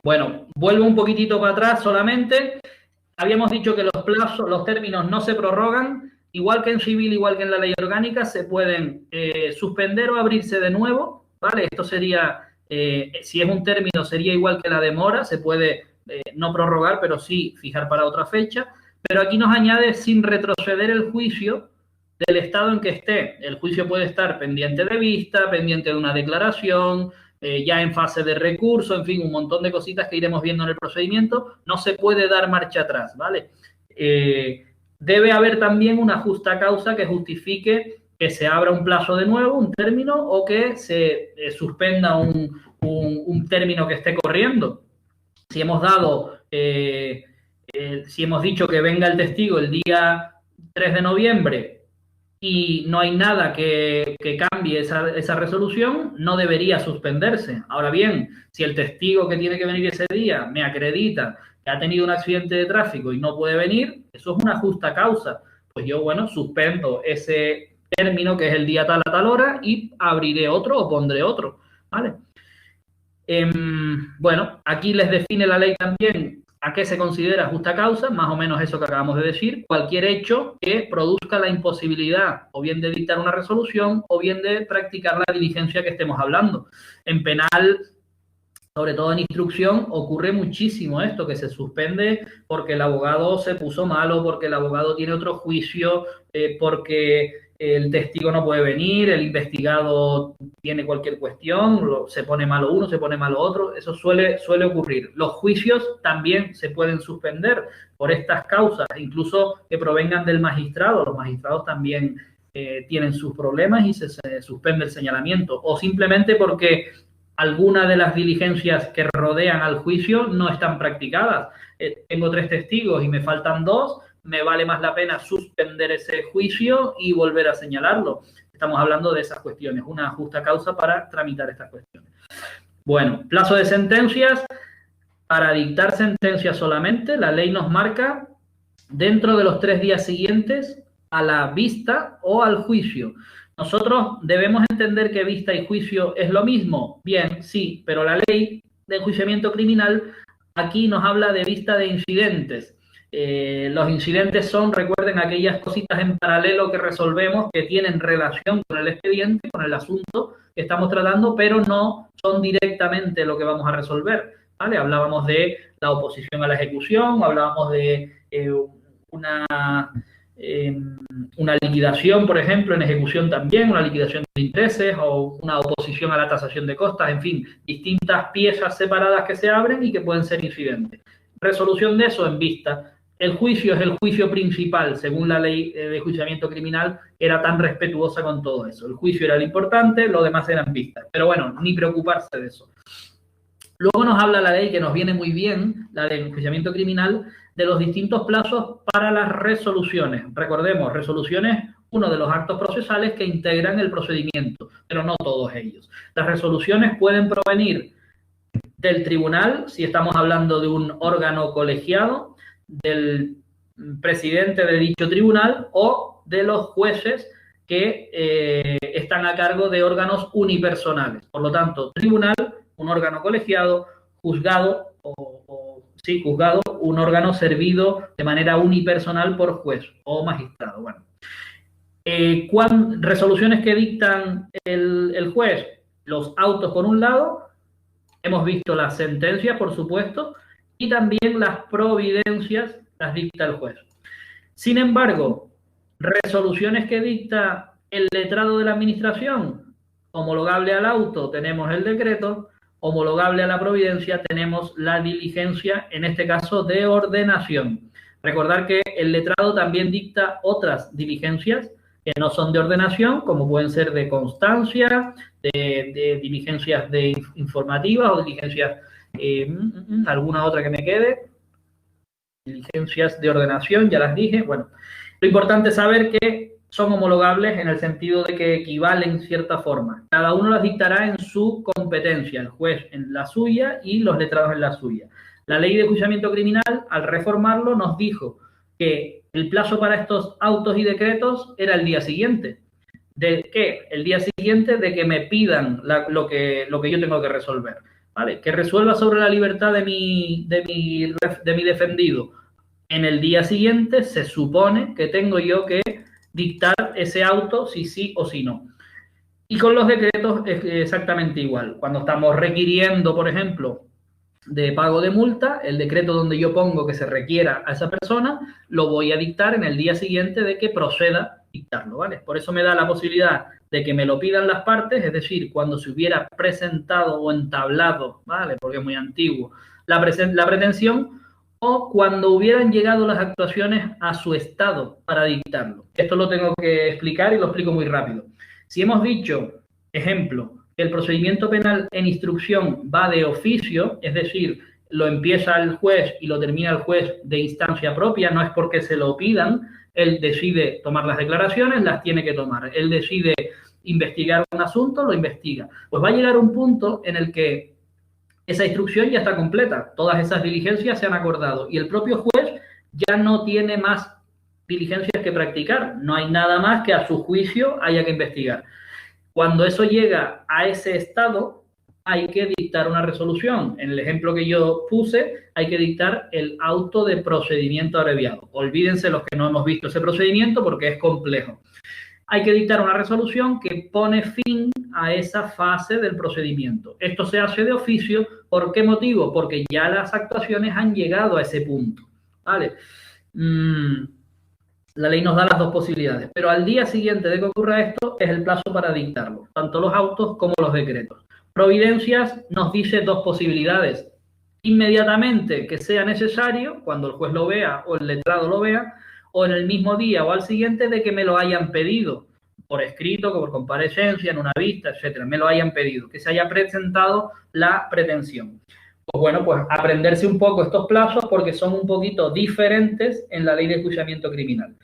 Bueno, vuelvo un poquitito para atrás solamente. Habíamos dicho que los plazos, los términos no se prorrogan. Igual que en civil, igual que en la ley orgánica, se pueden suspender o abrirse de nuevo. ¿Vale? Esto sería... si es un término sería igual que la demora, se puede no prorrogar, pero sí fijar para otra fecha, pero aquí nos añade sin retroceder el juicio del estado en que esté. El juicio puede estar pendiente de vista, pendiente de una declaración, ya en fase de recurso, en fin, un montón de cositas que iremos viendo en el procedimiento. No se puede dar marcha atrás, ¿vale? Debe haber también una justa causa que justifique que se abra un plazo de nuevo, un término, o que se suspenda un término que esté corriendo. Si hemos dado, si hemos dicho que venga el testigo el día 3 de noviembre y no hay nada que cambie esa resolución, no debería suspenderse. Ahora bien, si el testigo que tiene que venir ese día me acredita que ha tenido un accidente de tráfico y no puede venir, eso es una justa causa. Pues yo, bueno, suspendo ese término que es el día tal a tal hora y abriré otro o pondré otro, ¿vale? Bueno, aquí les define la ley también a qué se considera justa causa, más o menos eso que acabamos de decir, cualquier hecho que produzca la imposibilidad o bien de dictar una resolución o bien de practicar la diligencia que estemos hablando. En penal, sobre todo en instrucción, ocurre muchísimo esto, que se suspende porque el abogado se puso malo, porque el abogado tiene otro juicio, porque el testigo no puede venir, el investigado tiene cualquier cuestión, se pone malo uno, se pone malo otro. Eso suele ocurrir. Los juicios también se pueden suspender por estas causas, incluso que provengan del magistrado. Los magistrados también tienen sus problemas y se suspende el señalamiento, o simplemente porque alguna de las diligencias que rodean al juicio no están practicadas. Tengo 3 testigos y me faltan 2, me vale más la pena suspender ese juicio y volver a señalarlo. Estamos hablando de esas cuestiones, una justa causa para tramitar estas cuestiones. Bueno, plazo de sentencias. para dictar sentencia solamente, la ley nos marca dentro de los 3 días siguientes a la vista o al juicio. Nosotros debemos entender que vista y juicio es lo mismo. Bien, sí, pero la ley de enjuiciamiento criminal aquí nos habla de vista de incidentes. Los incidentes son, recuerden, aquellas cositas en paralelo que resolvemos que tienen relación con el expediente, con el asunto que estamos tratando, pero no son directamente lo que vamos a resolver, ¿vale? Hablábamos de la oposición a la ejecución, hablábamos de una liquidación, por ejemplo, en ejecución también, una liquidación de intereses o una oposición a la tasación de costas, en fin, distintas piezas separadas que se abren y que pueden ser incidentes. Resolución de eso en vista. El juicio es el juicio principal, según la ley de enjuiciamiento criminal, era tan respetuosa con todo eso. El juicio era lo importante, lo demás eran vistas. Pero bueno, ni preocuparse de eso. Luego nos habla la ley, que nos viene muy bien, la de enjuiciamiento criminal, de los distintos plazos para las resoluciones. Recordemos, resoluciones, uno de los actos procesales que integran el procedimiento, pero no todos ellos. Las resoluciones pueden provenir del tribunal, si estamos hablando de un órgano colegiado, del presidente de dicho tribunal o de los jueces que están a cargo de órganos unipersonales. Por lo tanto, tribunal, un órgano colegiado, juzgado, juzgado, un órgano servido de manera unipersonal por juez o magistrado. Bueno, resoluciones que dictan el juez, los autos por un lado, hemos visto las sentencias, por supuesto, y también las providencias las dicta el juez. Sin embargo, resoluciones que dicta el letrado de la administración, homologable al auto tenemos el decreto, homologable a la providencia tenemos la diligencia, en este caso de ordenación. Recordar que el letrado también dicta otras diligencias que no son de ordenación, como pueden ser de constancia, de diligencias informativas o diligencias, alguna otra que me quede, diligencias de ordenación, ya las dije. Bueno, lo importante es saber que son homologables en el sentido de que equivalen en cierta forma. Cada uno las dictará en su competencia, el juez en la suya y los letrados en la suya. La ley de enjuiciamiento criminal, al reformarlo, nos dijo que el plazo para estos autos y decretos era el día siguiente. ¿De qué? El día siguiente de que me pidan lo que yo tengo que resolver, ¿vale? Que resuelva sobre la libertad de mi defendido. En el día siguiente se supone que tengo yo que dictar ese auto si sí o si no. Y con los decretos es exactamente igual. Cuando estamos requiriendo, por ejemplo, de pago de multa, el decreto donde yo pongo que se requiera a esa persona, lo voy a dictar en el día siguiente de que proceda a dictarlo, ¿vale? Por eso me da la posibilidad de que me lo pidan las partes, es decir, cuando se hubiera presentado o entablado, ¿vale? Porque es muy antiguo, la pretensión, o cuando hubieran llegado las actuaciones a su estado para dictarlo. Esto lo tengo que explicar y lo explico muy rápido. Si hemos dicho, ejemplo, que el procedimiento penal en instrucción va de oficio, es decir, lo empieza el juez y lo termina el juez de instancia propia, no es porque se lo pidan, él decide tomar las declaraciones, las tiene que tomar. Él decide investigar un asunto, lo investiga. Pues va a llegar un punto en el que esa instrucción ya está completa, todas esas diligencias se han acordado y el propio juez ya no tiene más diligencias que practicar, no hay nada más que a su juicio haya que investigar. Cuando eso llega a ese estado, hay que dictar una resolución. En el ejemplo que yo puse, hay que dictar el auto de procedimiento abreviado. Olvídense los que no hemos visto ese procedimiento porque es complejo. Hay que dictar una resolución que pone fin a esa fase del procedimiento. Esto se hace de oficio. ¿Por qué motivo? Porque ya las actuaciones han llegado a ese punto, ¿vale? La ley nos da las dos posibilidades, pero al día siguiente de que ocurra esto es el plazo para dictarlo, tanto los autos como los decretos. Providencias nos dice dos posibilidades. Inmediatamente que sea necesario, cuando el juez lo vea o el letrado lo vea, o en el mismo día o al siguiente de que me lo hayan pedido, por escrito, por comparecencia, en una vista, etcétera, me lo hayan pedido, que se haya presentado la pretensión. Pues bueno, pues aprenderse un poco estos plazos porque son un poquito diferentes en la ley de enjuiciamiento criminal.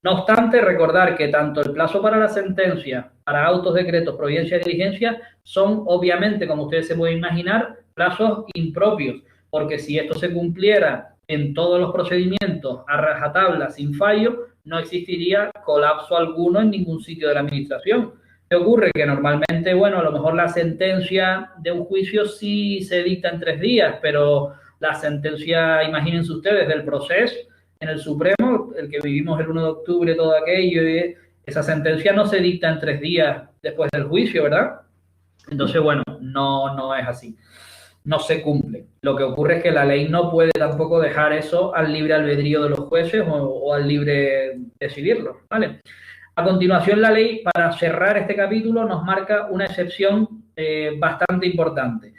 No obstante, recordar que tanto el plazo para la sentencia, para autos, decretos, providencia y diligencia, son obviamente, como ustedes se pueden imaginar, plazos impropios, porque si esto se cumpliera en todos los procedimientos a rajatabla, sin fallo, no existiría colapso alguno en ningún sitio de la administración. ¿Qué ocurre? Que normalmente, bueno, a lo mejor la sentencia de un juicio sí se dicta en 3 días, pero la sentencia, imagínense ustedes, del proceso en el Supremo, el que vivimos el 1 de octubre, todo aquello, esa sentencia no se dicta en 3 días después del juicio, ¿verdad? Entonces, bueno, no es así. No se cumple. Lo que ocurre es que la ley no puede tampoco dejar eso al libre albedrío de los jueces o al libre decidirlo, ¿vale? A continuación, la ley, para cerrar este capítulo, nos marca una excepción bastante importante.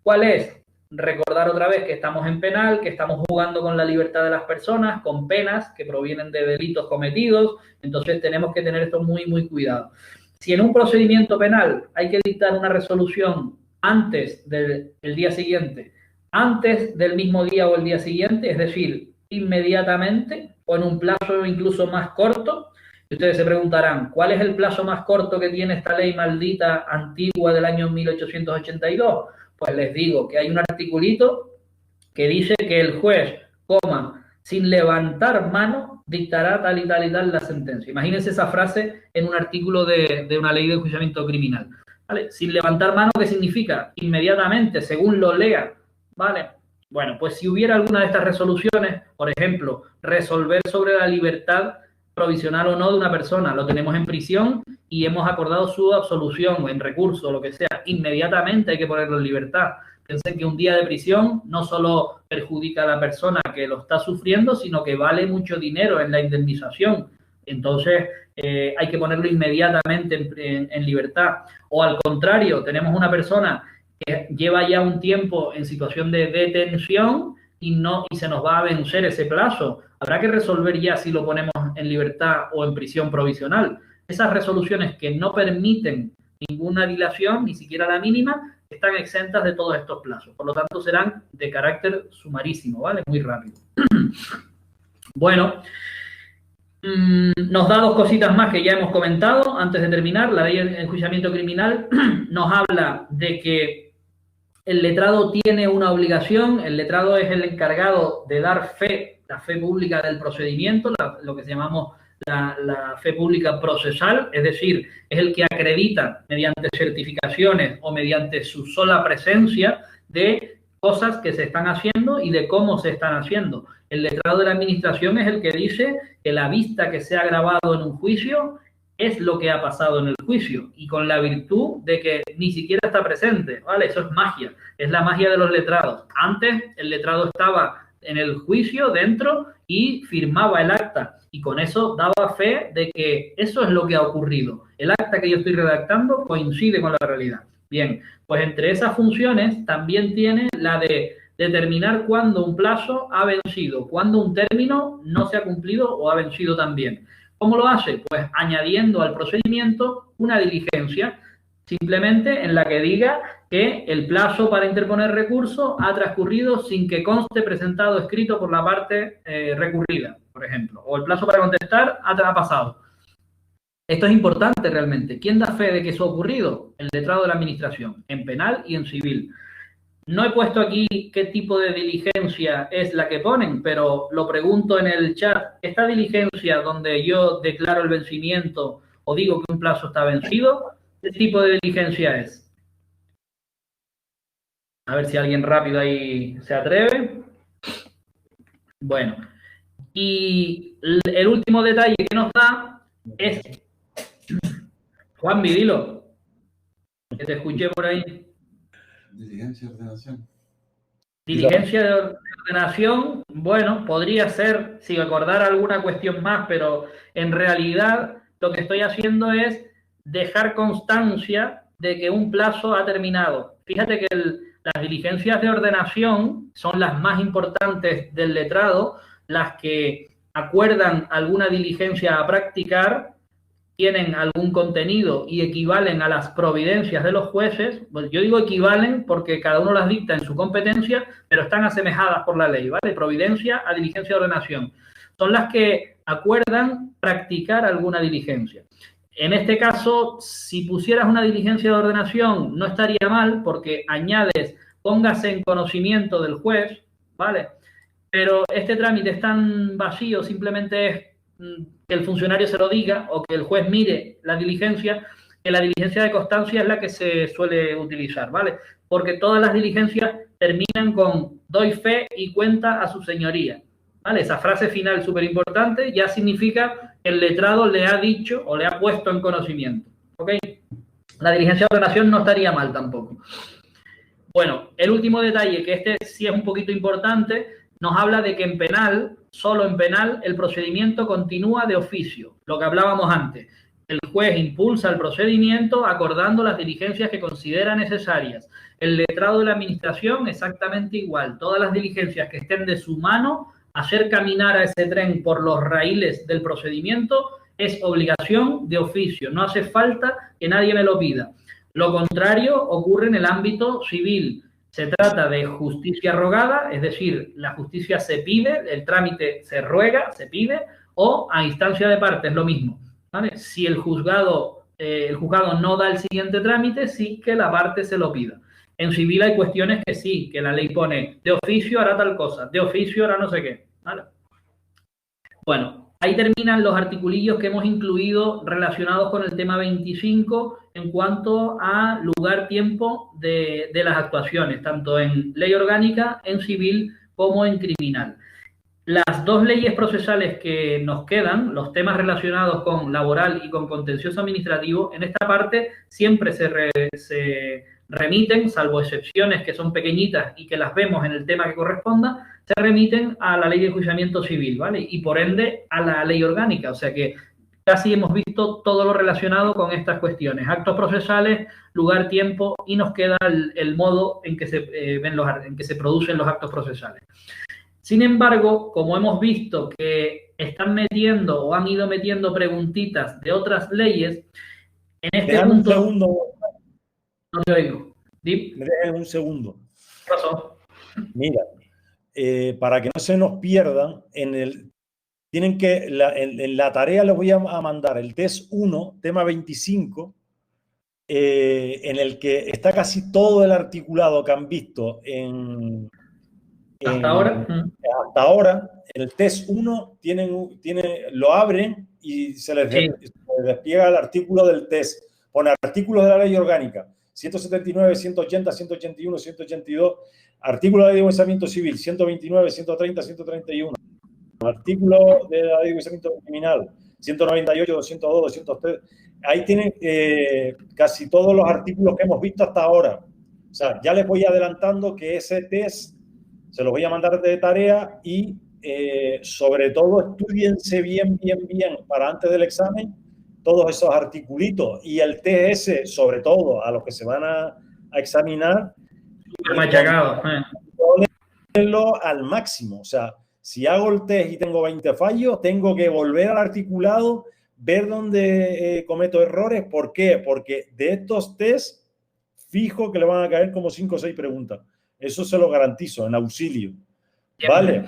¿Cuál es? Recordar otra vez que estamos en penal, que estamos jugando con la libertad de las personas, con penas que provienen de delitos cometidos, entonces tenemos que tener esto muy, muy cuidado. Si en un procedimiento penal hay que dictar una resolución antes del día siguiente, antes del mismo día o el día siguiente, es decir, inmediatamente o en un plazo incluso más corto, y ustedes se preguntarán, ¿cuál es el plazo más corto que tiene esta ley maldita antigua del año 1882? Pues les digo que hay un articulito que dice que el juez, sin levantar mano, dictará tal y tal y tal la sentencia. Imagínense esa frase en un artículo de una ley de enjuiciamiento criminal. ¿Vale? Sin levantar mano, ¿qué significa? Inmediatamente, según lo lea. ¿Vale? Bueno, pues si hubiera alguna de estas resoluciones, por ejemplo, resolver sobre la libertad provisional o no de una persona, lo tenemos en prisión y hemos acordado su absolución en recurso, lo que sea, inmediatamente hay que ponerlo en libertad. Piensen que un día de prisión no solo perjudica a la persona que lo está sufriendo, sino que vale mucho dinero en la indemnización. Entonces, hay que ponerlo inmediatamente en libertad. O al contrario, tenemos una persona que lleva ya un tiempo en situación de detención y se nos va a vencer ese plazo. Habrá que resolver ya si lo ponemos en libertad o en prisión provisional. Esas resoluciones que no permiten ninguna dilación, ni siquiera la mínima, están exentas de todos estos plazos. Por lo tanto, serán de carácter sumarísimo, ¿vale? Muy rápido. Bueno, nos da 2 cositas más que ya hemos comentado antes de terminar. La ley de enjuiciamiento criminal nos habla de que el letrado tiene una obligación. El letrado es el encargado de dar fe, la fe pública del procedimiento, lo que llamamos la fe pública procesal, es decir, es el que acredita mediante certificaciones o mediante su sola presencia de cosas que se están haciendo y de cómo se están haciendo. El letrado de la administración es el que dice que la vista que se ha grabado en un juicio es lo que ha pasado en el juicio y con la virtud de que ni siquiera está presente, ¿vale? Eso es magia, es la magia de los letrados. Antes el letrado estaba en el juicio dentro y firmaba el acta y con eso daba fe de que eso es lo que ha ocurrido. El acta que yo estoy redactando coincide con la realidad. Bien, pues entre esas funciones también tiene la de determinar cuándo un plazo ha vencido, cuándo un término no se ha cumplido o ha vencido también. ¿Cómo lo hace? Pues añadiendo al procedimiento una diligencia, simplemente en la que diga que el plazo para interponer recurso ha transcurrido sin que conste presentado escrito por la parte recurrida, por ejemplo, o el plazo para contestar ha pasado. Esto es importante realmente. ¿Quién da fe de que eso ha ocurrido? El letrado de la administración, en penal y en civil. No he puesto aquí qué tipo de diligencia es la que ponen, pero lo pregunto en el chat. ¿Esta diligencia donde yo declaro el vencimiento o digo que un plazo está vencido, qué tipo de diligencia es? A ver si alguien rápido ahí se atreve. Bueno, y el último detalle que nos da es... Juan, dilo, que te escuché por ahí. Diligencia de ordenación. Diligencia de ordenación, bueno, podría ser, si acordara alguna cuestión más, pero en realidad lo que estoy haciendo es dejar constancia de que un plazo ha terminado. Fíjate que las diligencias de ordenación son las más importantes del letrado, las que acuerdan alguna diligencia a practicar, tienen algún contenido y equivalen a las providencias de los jueces. Pues yo digo equivalen porque cada uno las dicta en su competencia, pero están asemejadas por la ley, ¿vale? Providencia a diligencia de ordenación. Son las que acuerdan practicar alguna diligencia. En este caso, si pusieras una diligencia de ordenación, no estaría mal porque añades póngase en conocimiento del juez, ¿vale? Pero este trámite es tan vacío, simplemente es que el funcionario se lo diga o que el juez mire la diligencia, que la diligencia de constancia es la que se suele utilizar, ¿vale? Porque todas las diligencias terminan con doy fe y cuenta a su señoría, ¿vale? Esa frase final súper importante ya significa que el letrado le ha dicho o le ha puesto en conocimiento, ¿ok? La diligencia de ordenación no estaría mal tampoco. Bueno, el último detalle, que este sí es un poquito importante, nos habla de que en penal, solo en penal, el procedimiento continúa de oficio, lo que hablábamos antes. El juez impulsa el procedimiento acordando las diligencias que considera necesarias. El letrado de la administración exactamente igual. Todas las diligencias que estén de su mano, hacer caminar a ese tren por los raíles del procedimiento es obligación de oficio. No hace falta que nadie me lo pida. Lo contrario ocurre en el ámbito civil. Se trata de justicia rogada, es decir, la justicia se pide, el trámite se ruega, se pide, o a instancia de parte, es lo mismo, ¿vale? Si el juzgado no da el siguiente trámite, sí que la parte se lo pida. En civil hay cuestiones que sí, que la ley pone de oficio hará tal cosa, de oficio hará no sé qué, ¿vale? Bueno, ahí terminan los articulillos que hemos incluido relacionados con el tema 25 en cuanto a lugar, tiempo de las actuaciones, tanto en ley orgánica, en civil como en criminal. Las dos leyes procesales que nos quedan, los temas relacionados con laboral y con contencioso administrativo, en esta parte siempre se remiten, salvo excepciones que son pequeñitas y que las vemos en el tema que corresponda, se remiten a la ley de enjuiciamiento civil, ¿vale? Y por ende a la ley orgánica, o sea que casi hemos visto todo lo relacionado con estas cuestiones, actos procesales, lugar, tiempo, y nos queda el modo en que se producen los actos procesales. Sin embargo, como hemos visto que están metiendo o han ido metiendo preguntitas de otras leyes, en este punto... Un segundo. No te oigo. ¿Dip? Me dejen un segundo. ¿Qué pasó? Mira, para que no se nos pierdan, tienen que, en la tarea les voy a mandar el test 1, tema 25, en el que está casi todo el articulado que han visto hasta ahora. Hasta ahora, el test 1 lo abren y se les despliega el artículo del test. Pone artículos de la ley orgánica, 179, 180, 181, 182, artículo de la ley de enjuiciamiento civil, 129, 130, 131, artículo de la ley de enjuiciamiento criminal, 198, 202, 203. Ahí tienen casi todos los artículos que hemos visto hasta ahora. O sea, ya les voy adelantando que ese test se los voy a mandar de tarea y sobre todo estudiense bien para antes del examen todos esos articulitos y el TS, sobre todo a los que se van a examinar, machacado, ponerlo al máximo. O sea, si hago el test y tengo 20 fallos, tengo que volver al articulado, ver dónde cometo errores. ¿Por qué? Porque de estos test, fijo que le van a caer como 5 o 6 preguntas. Eso se lo garantizo, en auxilio. ¿Vale?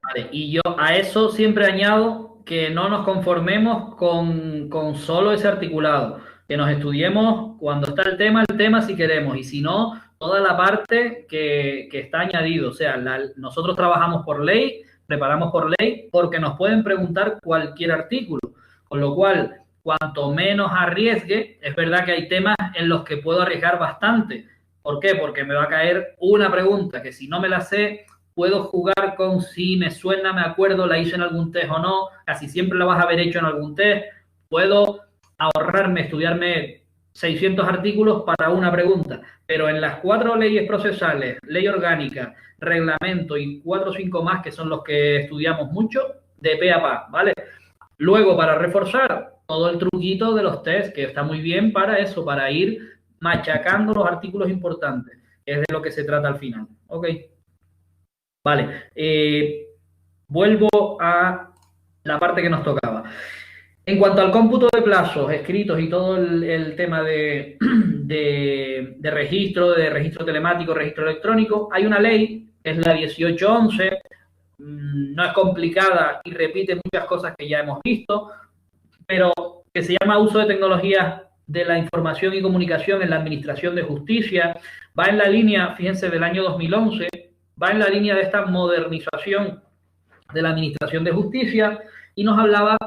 Vale, y yo a eso siempre añado que no nos conformemos con solo ese articulado, que nos estudiemos cuando está el tema si queremos, y si no, toda la parte que está añadido. O sea, nosotros trabajamos por ley, preparamos por ley, porque nos pueden preguntar cualquier artículo, con lo cual, cuanto menos arriesgue, es verdad que hay temas en los que puedo arriesgar bastante. ¿Por qué? Porque me va a caer una pregunta que si no me la sé, puedo jugar con si me suena, me acuerdo, la hice en algún test o no, casi siempre la vas a haber hecho en algún test. Puedo estudiarme 600 artículos para una pregunta, pero en las 4 leyes procesales, ley orgánica, reglamento y 4 o 5 más, que son los que estudiamos mucho, de pe a pa, ¿vale? Luego, para reforzar, todo el truquito de los test, que está muy bien para eso, para ir machacando los artículos importantes, que es de lo que se trata al final. Ok. Vale. Vuelvo a la parte que nos tocaba. En cuanto al cómputo de plazos escritos y todo el tema de registro telemático, registro electrónico, hay una ley, es la 1811, no es complicada y repite muchas cosas que ya hemos visto, pero que se llama Uso de Tecnologías de la Información y Comunicación en la Administración de Justicia. Va en la línea, fíjense, del año 2011, va en la línea de esta modernización de la Administración de Justicia y nos hablaba,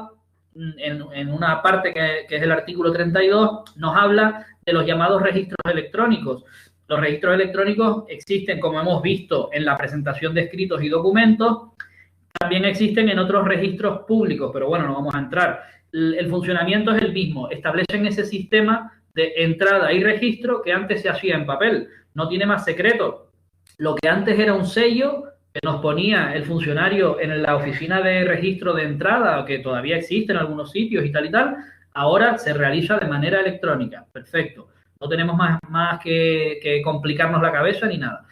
en una parte que es el artículo 32, nos habla de los llamados registros electrónicos. Los registros electrónicos existen, como hemos visto, en la presentación de escritos y documentos. También existen en otros registros públicos, pero bueno, no vamos a entrar. El funcionamiento es el mismo. Establecen ese sistema de entrada y registro que antes se hacía en papel. No tiene más secreto. Lo que antes era un sello que nos ponía el funcionario en la oficina de registro de entrada, que todavía existe en algunos sitios y tal, ahora se realiza de manera electrónica. Perfecto. No tenemos más que complicarnos la cabeza ni nada.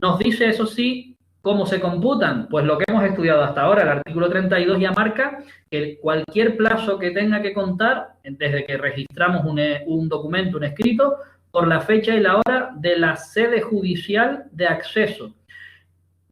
Nos dice, eso sí, ¿cómo se computan? Pues lo que hemos estudiado hasta ahora, el artículo 32 ya marca que cualquier plazo que tenga que contar, desde que registramos un documento, un escrito, por la fecha y la hora de la sede judicial de acceso.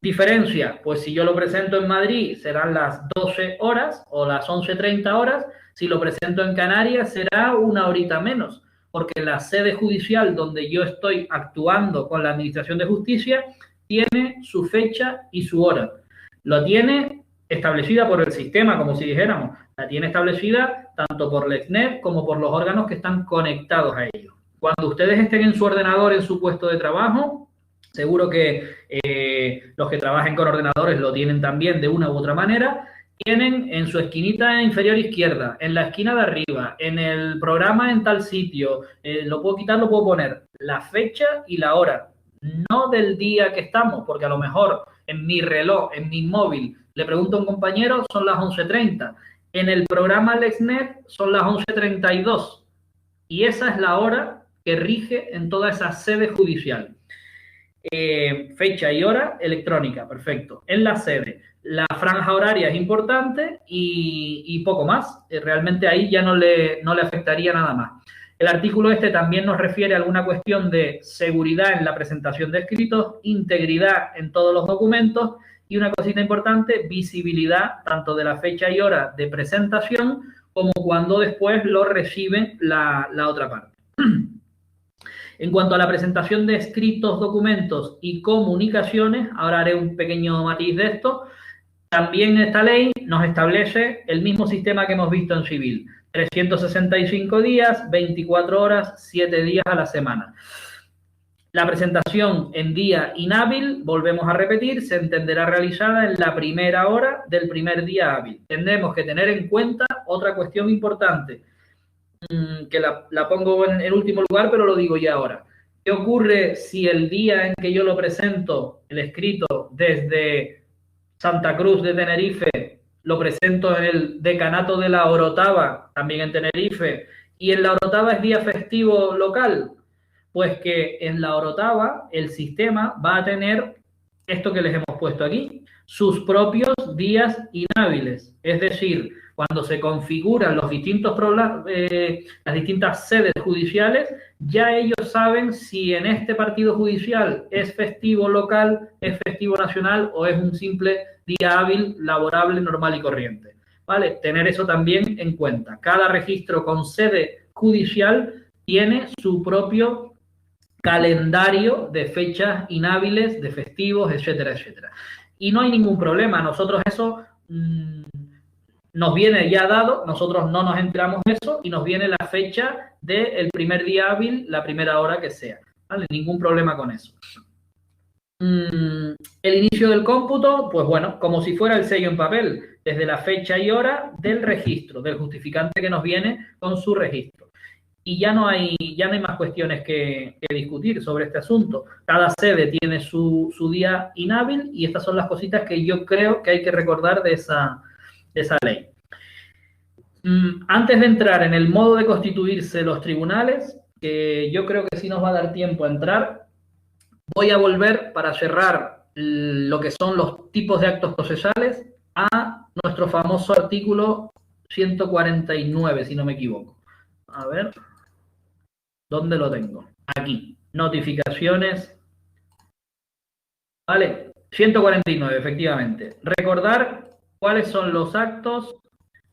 Diferencia, pues si yo lo presento en Madrid serán las 12 horas o las 11:30 horas, si lo presento en Canarias será una horita menos, porque la sede judicial donde yo estoy actuando con la Administración de Justicia tiene su fecha y su hora. Lo tiene establecida por el sistema, como si dijéramos. La tiene establecida tanto por LexNet como por los órganos que están conectados a ello. Cuando ustedes estén en su ordenador, en su puesto de trabajo, seguro que los que trabajen con ordenadores lo tienen también de una u otra manera, tienen en su esquinita inferior izquierda, en la esquina de arriba, en el programa en tal sitio, lo puedo quitar, lo puedo poner, la fecha y la hora. No del día que estamos, porque a lo mejor en mi reloj, en mi móvil, le pregunto a un compañero, son las 11:30. En el programa LexNet son las 11:32. Y esa es la hora que rige en toda esa sede judicial. Fecha y hora electrónica, perfecto. En la sede. La franja horaria es importante y poco más. Realmente ahí ya no le afectaría nada más. El artículo este también nos refiere a alguna cuestión de seguridad en la presentación de escritos, integridad en todos los documentos y una cosita importante, visibilidad tanto de la fecha y hora de presentación como cuando después lo recibe la otra parte. En cuanto a la presentación de escritos, documentos y comunicaciones, ahora haré un pequeño matiz de esto, también esta ley nos establece el mismo sistema que hemos visto en civil. 365 días, 24 horas, 7 días a la semana. La presentación en día inhábil, volvemos a repetir, se entenderá realizada en la primera hora del primer día hábil. Tendremos que tener en cuenta otra cuestión importante, que la pongo en último lugar, pero lo digo ya ahora. ¿Qué ocurre si el día en que yo lo presento, el escrito, desde Santa Cruz de Tenerife, lo presento en el decanato de la Orotava, también en Tenerife, y en la Orotava es día festivo local? Pues que en la Orotava el sistema va a tener esto que les hemos puesto aquí, sus propios días inhábiles. Es decir, cuando se configuran los distintos las distintas sedes judiciales, ya ellos saben si en este partido judicial es festivo local, es festivo nacional o es un simple día hábil, laborable, normal y corriente. ¿Vale? Tener eso también en cuenta. Cada registro con sede judicial tiene su propio calendario de fechas inhábiles, de festivos, etcétera, etcétera. Y no hay ningún problema. Nosotros eso nos viene ya dado, nosotros no nos enteramos de eso y nos viene la fecha del primer día hábil, la primera hora que sea. ¿Vale? Ningún problema con eso. El inicio del cómputo, pues bueno, como si fuera el sello en papel, desde la fecha y hora del registro, del justificante que nos viene con su registro. Y ya no hay más cuestiones que discutir sobre este asunto. Cada sede tiene su día inhábil y estas son las cositas que yo creo que hay que recordar de esa ley. Antes de entrar en el modo de constituirse los tribunales, que yo creo que sí nos va a dar tiempo a entrar, voy a volver para cerrar lo que son los tipos de actos procesales a nuestro famoso artículo 149, si no me equivoco. A ver, ¿dónde lo tengo? Aquí, notificaciones. Vale, 149, efectivamente. Recordar cuáles son los actos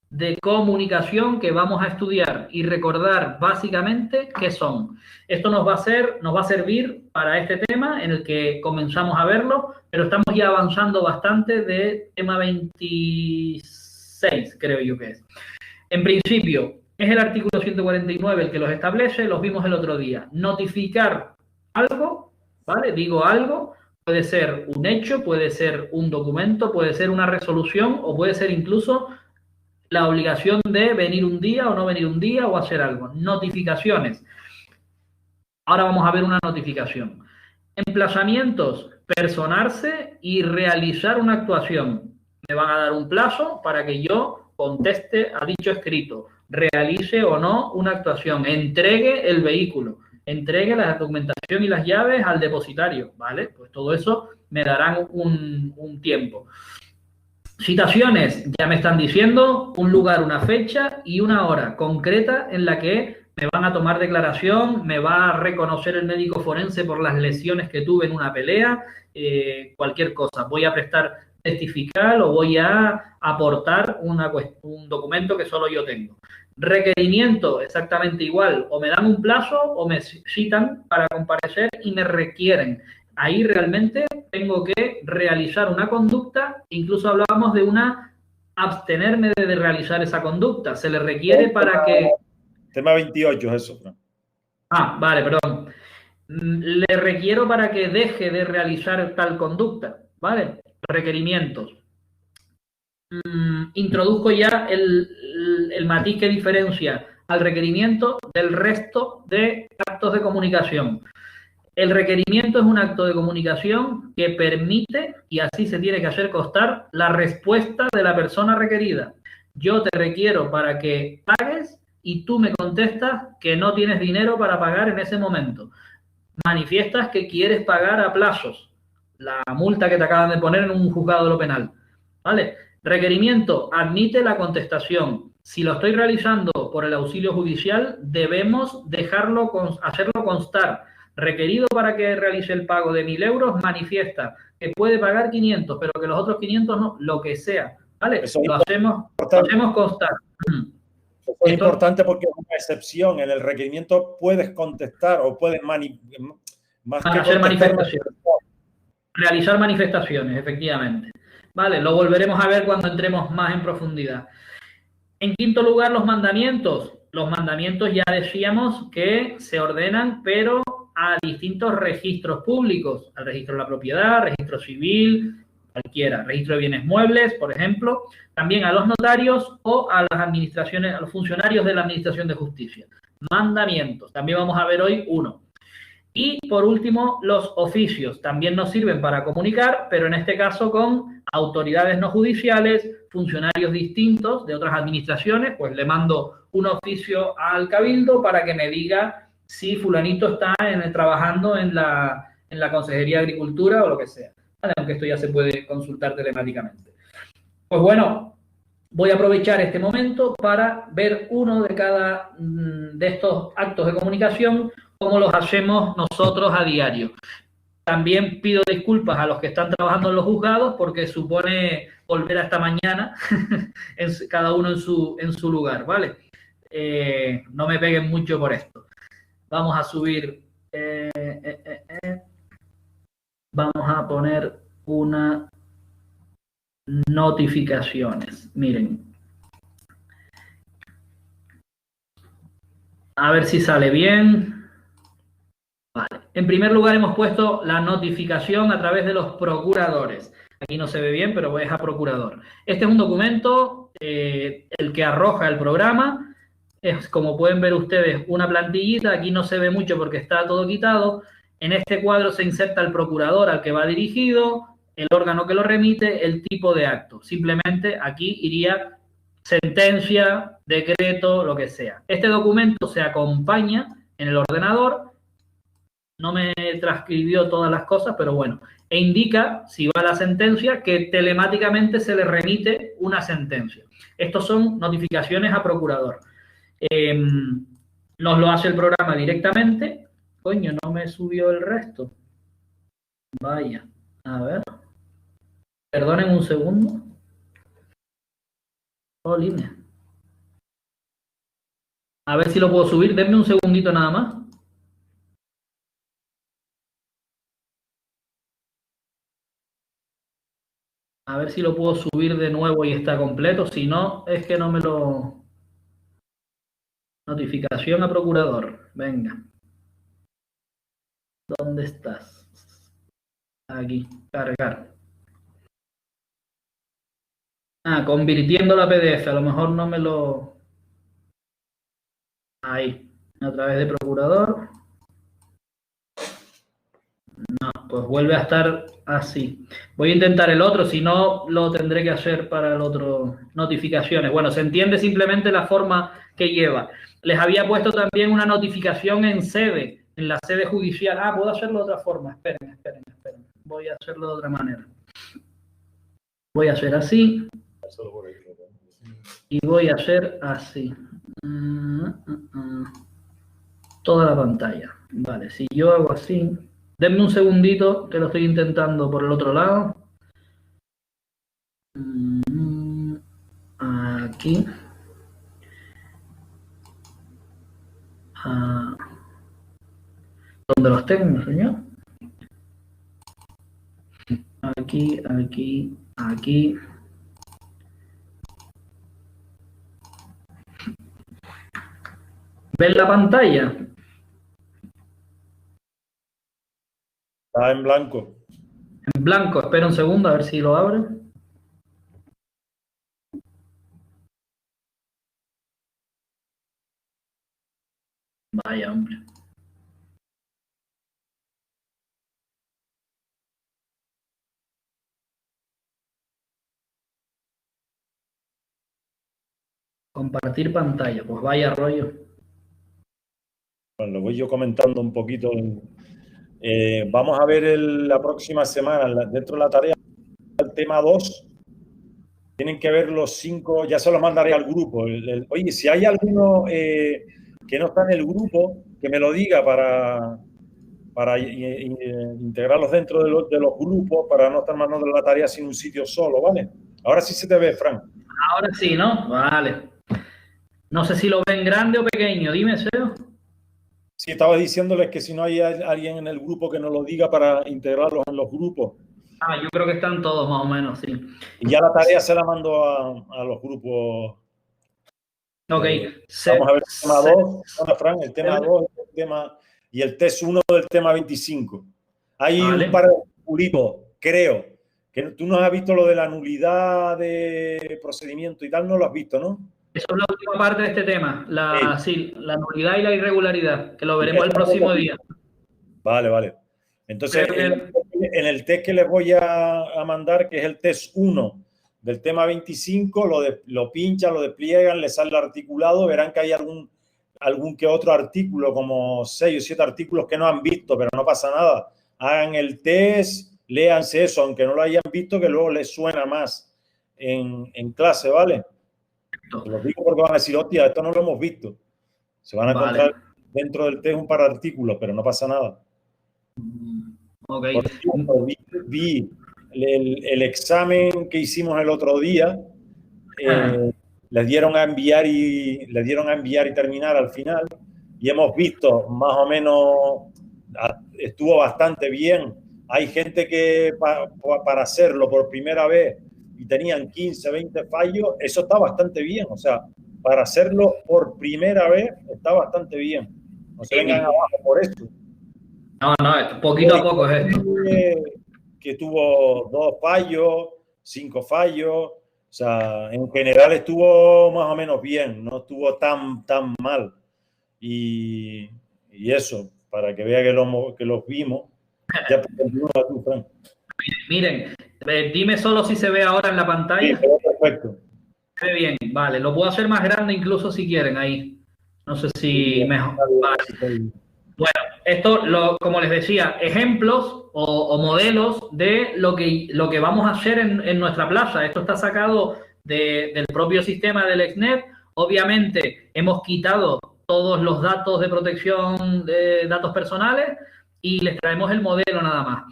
de comunicación que vamos a estudiar y recordar básicamente qué son. Esto nos va a servir para este tema en el que comenzamos a verlo, pero estamos ya avanzando bastante de tema 26, creo yo que es. En principio, es el artículo 149 el que los establece, los vimos el otro día. Notificar algo, ¿vale? Digo algo, puede ser un hecho, puede ser un documento, puede ser una resolución o puede ser incluso la obligación de venir un día o no venir un día o hacer algo. Notificaciones. Ahora vamos a ver una notificación. Emplazamientos, personarse y realizar una actuación. Me van a dar un plazo para que yo conteste a dicho escrito, realice o no una actuación, entregue el vehículo, entregue la documentación y las llaves al depositario, ¿vale? Pues todo eso me darán un tiempo. Citaciones, ya me están diciendo un lugar, una fecha y una hora concreta en la que me van a tomar declaración, me va a reconocer el médico forense por las lesiones que tuve en una pelea, cualquier cosa. Voy a prestar testifical o voy a aportar un documento que solo yo tengo. Requerimiento, exactamente igual. O me dan un plazo o me citan para comparecer y me requieren. Ahí realmente tengo que realizar una conducta, incluso hablábamos de abstenerme de realizar esa conducta. Se le requiere para que... Tema 28 es eso. Ah, vale, perdón. Le requiero para que deje de realizar tal conducta, ¿vale? Requerimientos. Introduzco ya el matiz que diferencia al requerimiento del resto de actos de comunicación. El requerimiento es un acto de comunicación que permite, y así se tiene que hacer constar, la respuesta de la persona requerida. Yo te requiero para que pagues y tú me contestas que no tienes dinero para pagar en ese momento. Manifiestas que quieres pagar a plazos la multa que te acaban de poner en un juzgado de lo penal, ¿vale? Requerimiento, admite la contestación. Si lo estoy realizando por el auxilio judicial, debemos hacerlo constar. Requerido para que realice el pago de 1.000 euros, manifiesta que puede pagar 500, pero que los otros 500 no, lo que sea, ¿vale? Lo hacemos constar. Eso es importante porque es una excepción. En el requerimiento puedes contestar o puedes hacer manifestaciones. Realizar manifestaciones, efectivamente. Vale, lo volveremos a ver cuando entremos más en profundidad. En quinto lugar, los mandamientos. Los mandamientos ya decíamos que se ordenan, pero a distintos registros públicos, al registro de la propiedad, registro civil, cualquiera, registro de bienes muebles, por ejemplo, también a los notarios o a las administraciones, a los funcionarios de la Administración de Justicia. Mandamientos, también vamos a ver hoy uno. Y por último, los oficios también nos sirven para comunicar, pero en este caso con autoridades no judiciales, funcionarios distintos de otras administraciones, pues le mando un oficio al cabildo para que me diga si fulanito está trabajando en la Consejería de Agricultura o lo que sea, ¿vale? Aunque esto ya se puede consultar telemáticamente. Pues bueno, voy a aprovechar este momento para ver uno de cada de estos actos de comunicación, cómo los hacemos nosotros a diario. También pido disculpas a los que están trabajando en los juzgados porque supone volver hasta mañana, cada uno en su lugar, ¿vale? No me peguen mucho por esto. Vamos a subir, vamos a poner una notificaciones. Miren. A ver si sale bien. Vale. En primer lugar hemos puesto la notificación a través de los procuradores. Aquí no se ve bien, pero es a procurador. Este es un documento, el que arroja el programa. Es, como pueden ver ustedes, una plantillita. Aquí no se ve mucho porque está todo quitado. En este cuadro se inserta el procurador al que va dirigido, el órgano que lo remite, el tipo de acto. Simplemente aquí iría sentencia, decreto, lo que sea. Este documento se acompaña en el ordenador. No me transcribió todas las cosas, pero bueno. E indica, si va la sentencia, que telemáticamente se le remite una sentencia. Estos son notificaciones a procurador. Nos lo hace el programa directamente. Coño, no me subió el resto. Vaya, a ver. Perdonen un segundo. Oh, línea. A ver si lo puedo subir. Denme un segundito nada más. A ver si lo puedo subir de nuevo y está completo. Si no, es que no me lo... Notificación a procurador. Venga. ¿Dónde estás? Aquí. Cargar. Ah, convirtiendo la PDF. A lo mejor no me lo... Ahí. A través de procurador. No, pues vuelve a estar así. Voy a intentar el otro, si no lo tendré que hacer para el otro. Notificaciones. Bueno, se entiende simplemente la forma que lleva. Les había puesto también una notificación en sede, en la sede judicial. Ah, puedo hacerlo de otra forma. Esperen. Voy a hacerlo de otra manera. Voy a hacer así. Y voy a hacer así. Toda la pantalla. Vale, si yo hago así... Denme un segundito, que lo estoy intentando por el otro lado. Aquí. ¿Dónde los tengo, señor? Aquí. ¿Ven la pantalla? Está en blanco. En blanco. Espera un segundo, a ver si lo abre. Vaya, hombre. Compartir pantalla. Pues vaya rollo. Bueno, lo voy yo comentando un poquito. Vamos a ver la próxima semana, dentro de la tarea, el tema 2. Tienen que ver los 5, ya se los mandaré al grupo. Oye, si hay alguno que no está en el grupo, que me lo diga para integrarlos dentro de los grupos, para no estar mandando la tarea sin un sitio solo, ¿vale? Ahora sí se te ve, Fran. Ahora sí, ¿no? Vale. No sé si lo ven grande o pequeño. Dime, Seo. Sí, estaba diciéndoles que si no hay alguien en el grupo que nos lo diga para integrarlos en los grupos. Ah, yo creo que están todos más o menos, sí. Y ya la tarea se la mando a los grupos. Ok. Vamos a ver el tema 2. Hola, Fran, el tema 2 y el test 1 del tema 25. Hay un par de pulitos, creo. Que tú no has visto lo de la nulidad de procedimiento y tal, no lo has visto, ¿no? Eso es la última parte de este tema, la nulidad y la irregularidad, que lo veremos el próximo día. Vale. Entonces, en el test que les voy a mandar, que es el test 1 del tema 25, lo pinchan, lo despliegan, les sale el articulado, verán que hay algún que otro artículo, como 6 o 7 artículos que no han visto, pero no pasa nada. Hagan el test, léanse eso, aunque no lo hayan visto, que luego les suena más en clase, ¿vale? Lo digo porque van a decir, hostia, esto no lo hemos visto. Se van a encontrar dentro del test un par de artículos, pero no pasa nada. Okay. Por ejemplo, vi el examen que hicimos el otro día, les dieron a enviar y terminar al final, y hemos visto más o menos, estuvo bastante bien. Hay gente que para hacerlo por primera vez y tenían 15, 20 fallos, eso está bastante bien. O sea, para hacerlo por primera vez está bastante bien. No se vengan abajo por esto. No, poquito a poco es esto. Que tuvo 2 fallos, 5 fallos. O sea, en general estuvo más o menos bien, no estuvo tan mal. Y eso, para que vea que los vimos. Ya continúa tú, Fran. Miren, dime solo si se ve ahora en la pantalla. Sí, perfecto. Se ve bien, vale. Lo puedo hacer más grande incluso si quieren ahí. No sé si mejor. Vale. Bueno, esto, como les decía, ejemplos o modelos de lo que vamos a hacer en nuestra plaza. Esto está sacado del propio sistema del ExNet. Obviamente, hemos quitado todos los datos de protección de datos personales y les traemos el modelo nada más.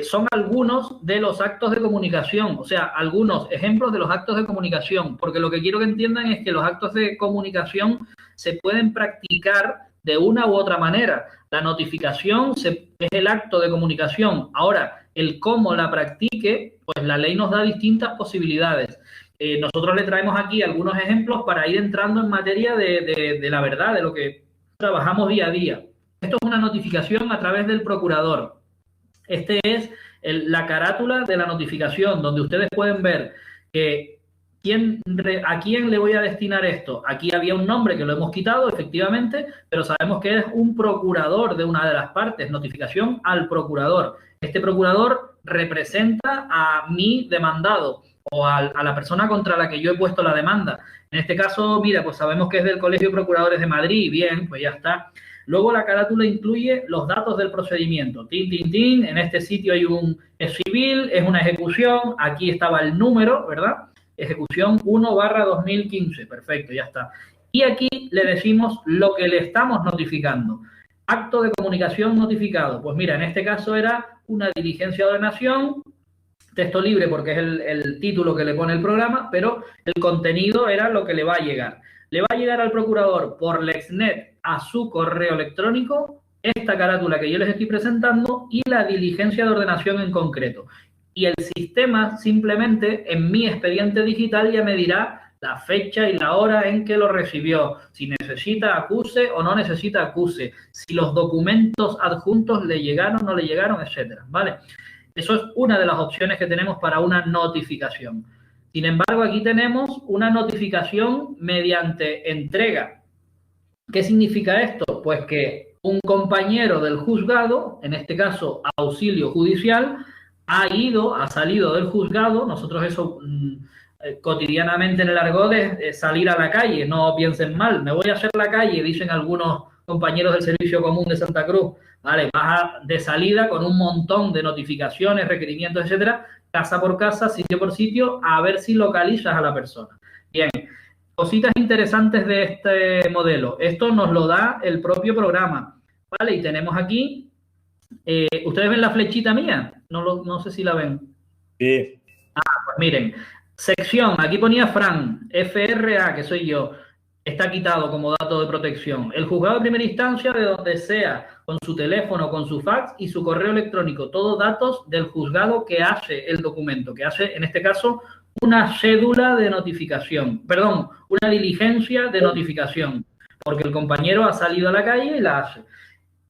Son algunos de los actos de comunicación, o sea, algunos ejemplos de los actos de comunicación, porque lo que quiero que entiendan es que los actos de comunicación se pueden practicar de una u otra manera. La notificación es el acto de comunicación. Ahora, el cómo la practique, pues la ley nos da distintas posibilidades. Nosotros le traemos aquí algunos ejemplos para ir entrando en materia de la verdad, de lo que trabajamos día a día. Esto es una notificación a través del procurador. Este es la carátula de la notificación, donde ustedes pueden ver que ¿a quién le voy a destinar esto? Aquí había un nombre que lo hemos quitado, efectivamente, pero sabemos que es un procurador de una de las partes, notificación al procurador. Este procurador representa a mi demandado o a la persona contra la que yo he puesto la demanda. En este caso, mira, pues sabemos que es del Colegio de Procuradores de Madrid, bien, pues ya está. Luego la carátula incluye los datos del procedimiento. Tin, tin, tin, en este sitio hay es civil, es una ejecución, aquí estaba el número, ¿verdad? Ejecución 1/2015, perfecto, ya está. Y aquí le decimos lo que le estamos notificando. Acto de comunicación notificado. Pues mira, en este caso era una diligencia de ordenación, texto libre porque es el título que le pone el programa, pero el contenido era lo que le va a llegar. Le va a llegar al procurador por LexNet a su correo electrónico esta carátula que yo les estoy presentando y la diligencia de ordenación en concreto. Y el sistema simplemente en mi expediente digital ya me dirá la fecha y la hora en que lo recibió, si necesita acuse o no necesita acuse, si los documentos adjuntos le llegaron, no le llegaron, etcétera, ¿vale? Eso es una de las opciones que tenemos para una notificación. Sin embargo, aquí tenemos una notificación mediante entrega. ¿Qué significa esto? Pues que un compañero del juzgado, en este caso auxilio judicial, ha salido del juzgado. Nosotros eso cotidianamente en el argot es salir a la calle, no piensen mal, me voy a hacer la calle, dicen algunos compañeros del Servicio Común de Santa Cruz, vale, vas de salida con un montón de notificaciones, requerimientos, etcétera, casa por casa, sitio por sitio, a ver si localizas a la persona. Bien, cositas interesantes de este modelo. Esto nos lo da el propio programa, ¿vale? Y tenemos aquí, ¿ustedes ven la flechita mía? No sé si la ven. Sí. Pues miren, sección, aquí ponía Fran, FRA, que soy yo, está quitado como dato de protección. El juzgado de primera instancia, de donde sea, con su teléfono, con su fax y su correo electrónico, todos datos del juzgado que hace el documento, que hace, en este caso, una cédula de notificación, perdón, una diligencia de notificación, porque el compañero ha salido a la calle y la hace.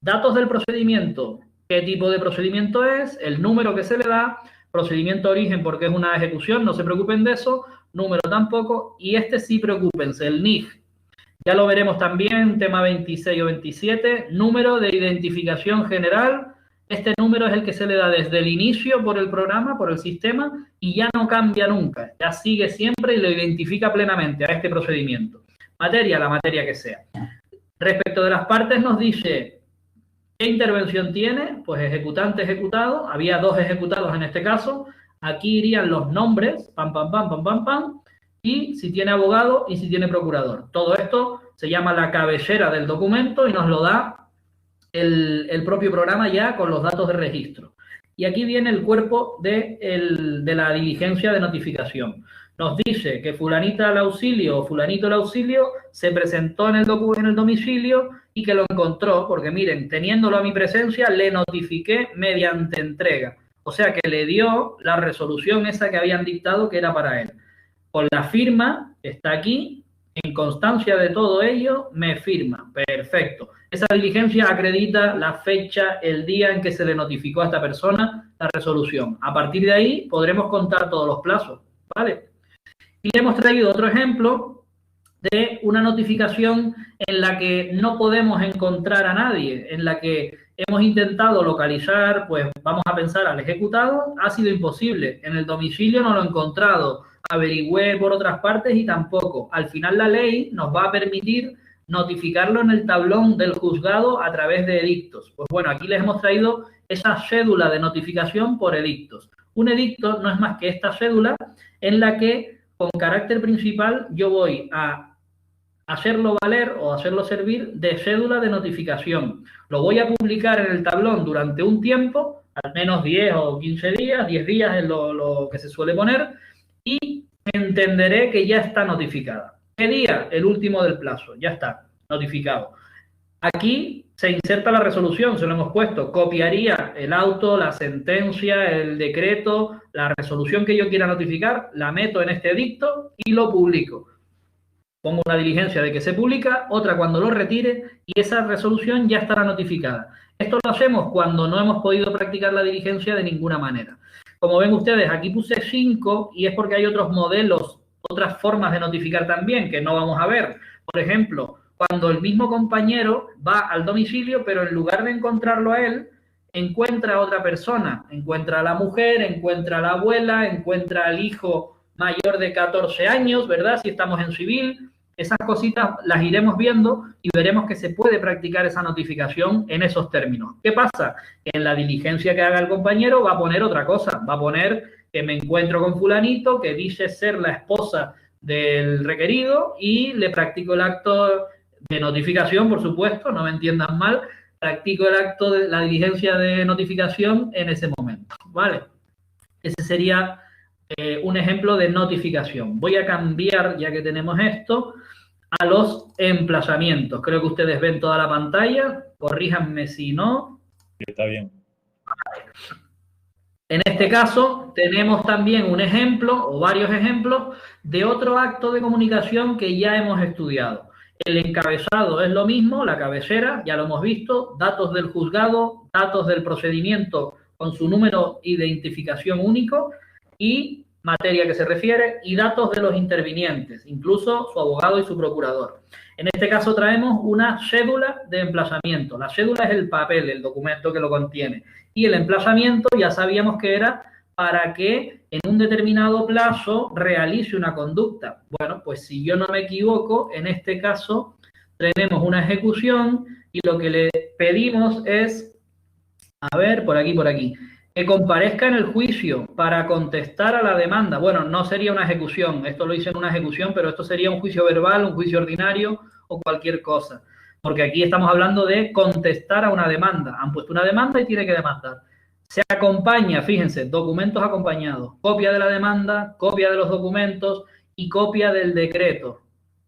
Datos del procedimiento, qué tipo de procedimiento es, el número que se le da, procedimiento de origen porque es una ejecución, no se preocupen de eso, número tampoco, y este sí preocúpense, el NIG. Ya lo veremos también, tema 26 o 27, número de identificación general. Este número es el que se le da desde el inicio por el programa, por el sistema, y ya no cambia nunca. Ya sigue siempre y lo identifica plenamente a este procedimiento. Materia, la materia que sea. Respecto de las partes nos dice, ¿qué intervención tiene? Pues ejecutante, ejecutado. Había dos ejecutados en este caso. Aquí irían los nombres, pam, pam, pam, pam, pam, pam. Y si tiene abogado y si tiene procurador. Todo esto se llama la cabecera del documento y nos lo da el propio programa ya con los datos de registro. Y aquí viene el cuerpo de la diligencia de notificación. Nos dice que fulanita al auxilio o fulanito al auxilio se presentó en el domicilio y que lo encontró, porque miren, teniéndolo a mi presencia, le notifiqué mediante entrega. O sea que le dio la resolución esa que habían dictado que era para él. Con la firma, está aquí, en constancia de todo ello, me firma. Perfecto. Esa diligencia acredita la fecha, el día en que se le notificó a esta persona la resolución. A partir de ahí podremos contar todos los plazos, ¿vale? Y le hemos traído otro ejemplo de una notificación en la que no podemos encontrar a nadie, en la que hemos intentado localizar, pues vamos a pensar al ejecutado, ha sido imposible. En el domicilio no lo he encontrado, averigüé por otras partes y tampoco. Al final la ley nos va a permitir notificarlo en el tablón del juzgado a través de edictos. Pues bueno, aquí les hemos traído esa cédula de notificación por edictos. Un edicto no es más que esta cédula en la que con carácter principal yo voy a hacerlo valer o hacerlo servir de cédula de notificación. Lo voy a publicar en el tablón durante un tiempo, al menos 10 o 15 días, 10 días es lo que se suele poner, y entenderé que ya está notificada. ¿Qué día? El último del plazo, ya está notificado. Aquí se inserta la resolución, se lo hemos puesto, copiaría el auto, la sentencia, el decreto, la resolución que yo quiera notificar, la meto en este edicto y lo publico. Pongo una diligencia de que se publica, otra cuando lo retire y esa resolución ya estará notificada. Esto lo hacemos cuando no hemos podido practicar la diligencia de ninguna manera. Como ven ustedes, aquí puse 5 y es porque hay otros modelos, otras formas de notificar también que no vamos a ver. Por ejemplo, cuando el mismo compañero va al domicilio, pero en lugar de encontrarlo a él, encuentra a otra persona. Encuentra a la mujer, encuentra a la abuela, encuentra al hijo mayor de 14 años, ¿verdad? Si estamos en civil. Esas cositas las iremos viendo y veremos que se puede practicar esa notificación en esos términos. ¿Qué pasa? Que en la diligencia que haga el compañero va a poner otra cosa. Va a poner que me encuentro con fulanito, que dice ser la esposa del requerido y le practico el acto de notificación, por supuesto, no me entiendan mal, practico el acto de la diligencia de notificación en ese momento, ¿vale? Ese sería un ejemplo de notificación. Voy a cambiar, ya que tenemos esto, a los emplazamientos. Creo que ustedes ven toda la pantalla, corríjanme si no. Está bien. En este caso, tenemos también un ejemplo, o varios ejemplos, de otro acto de comunicación que ya hemos estudiado. El encabezado es lo mismo, la cabecera, ya lo hemos visto, datos del juzgado, datos del procedimiento con su número de identificación único y materia que se refiere, y datos de los intervinientes, incluso su abogado y su procurador. En este caso traemos una cédula de emplazamiento. La cédula es el papel, el documento que lo contiene. Y el emplazamiento ya sabíamos que era para que en un determinado plazo realice una conducta. Bueno, pues si yo no me equivoco, en este caso tenemos una ejecución y lo que le pedimos es, a ver, por aquí, que comparezca en el juicio para contestar a la demanda. Bueno, no sería una ejecución, esto lo hice en una ejecución, pero esto sería un juicio verbal, un juicio ordinario o cualquier cosa. Porque aquí estamos hablando de contestar a una demanda. Han puesto una demanda y tiene que demandar. Se acompaña, fíjense, documentos acompañados, copia de la demanda, copia de los documentos y copia del decreto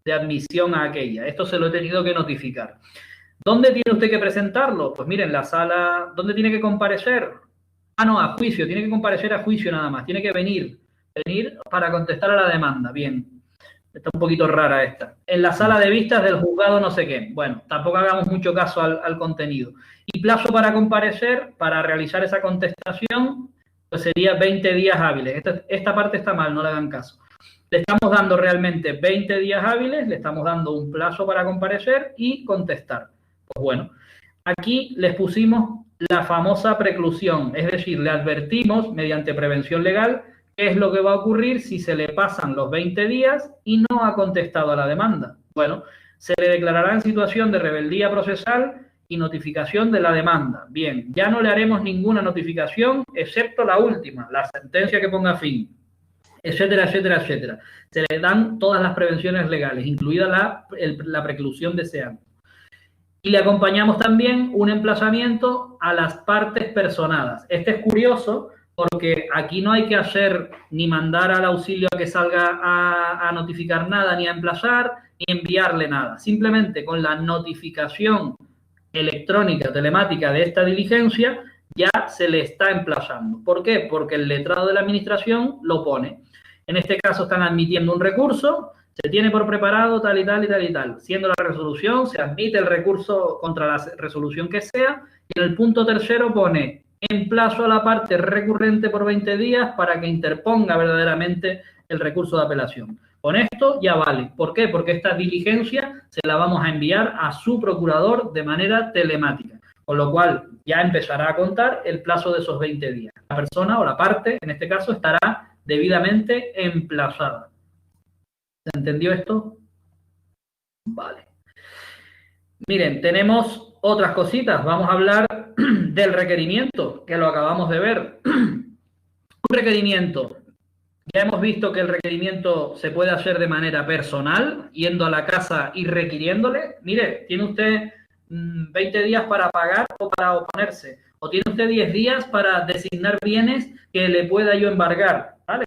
de admisión a aquella. Esto se lo he tenido que notificar. ¿Dónde tiene usted que presentarlo? Pues miren, la sala, ¿dónde tiene que comparecer? Ah, no, a juicio, tiene que comparecer a juicio nada más, tiene que venir para contestar a la demanda. Bien, está un poquito rara esta. En la sala de vistas del juzgado no sé qué. Bueno, tampoco hagamos mucho caso al contenido. Y plazo para comparecer, para realizar esa contestación, pues sería 20 días hábiles. Esta parte está mal, no le hagan caso. Le estamos dando realmente 20 días hábiles, le estamos dando un plazo para comparecer y contestar. Pues bueno, aquí les pusimos la famosa preclusión, es decir, le advertimos mediante prevención legal qué es lo que va a ocurrir si se le pasan los 20 días y no ha contestado a la demanda. Bueno, se le declarará en situación de rebeldía procesal y notificación de la demanda. Bien, ya no le haremos ninguna notificación, excepto la última, la sentencia que ponga fin, etcétera, etcétera, etcétera. Se le dan todas las prevenciones legales, incluida la preclusión de ese acto. Y le acompañamos también un emplazamiento a las partes personadas. Este es curioso porque aquí no hay que hacer ni mandar al auxilio a que salga a notificar nada, ni a emplazar, ni enviarle nada. Simplemente con la notificación electrónica, telemática de esta diligencia, ya se le está emplazando. ¿Por qué? Porque el letrado de la administración lo pone. En este caso están admitiendo un recurso, se tiene por preparado tal y tal y tal y tal. Siendo la resolución, se admite el recurso contra la resolución que sea, y en el punto tercero pone emplazo a la parte recurrente por 20 días para que interponga verdaderamente el recurso de apelación. Con esto ya vale. ¿Por qué? Porque esta diligencia se la vamos a enviar a su procurador de manera telemática, con lo cual ya empezará a contar el plazo de esos 20 días. La persona o la parte, en este caso, estará debidamente emplazada. ¿Se entendió esto? Vale. Miren, tenemos otras cositas. Vamos a hablar del requerimiento, que lo acabamos de ver. Un requerimiento. Ya hemos visto que el requerimiento se puede hacer de manera personal, yendo a la casa y requiriéndole. Mire, tiene usted 20 días para pagar o para oponerse. O tiene usted 10 días para designar bienes que le pueda yo embargar, ¿vale?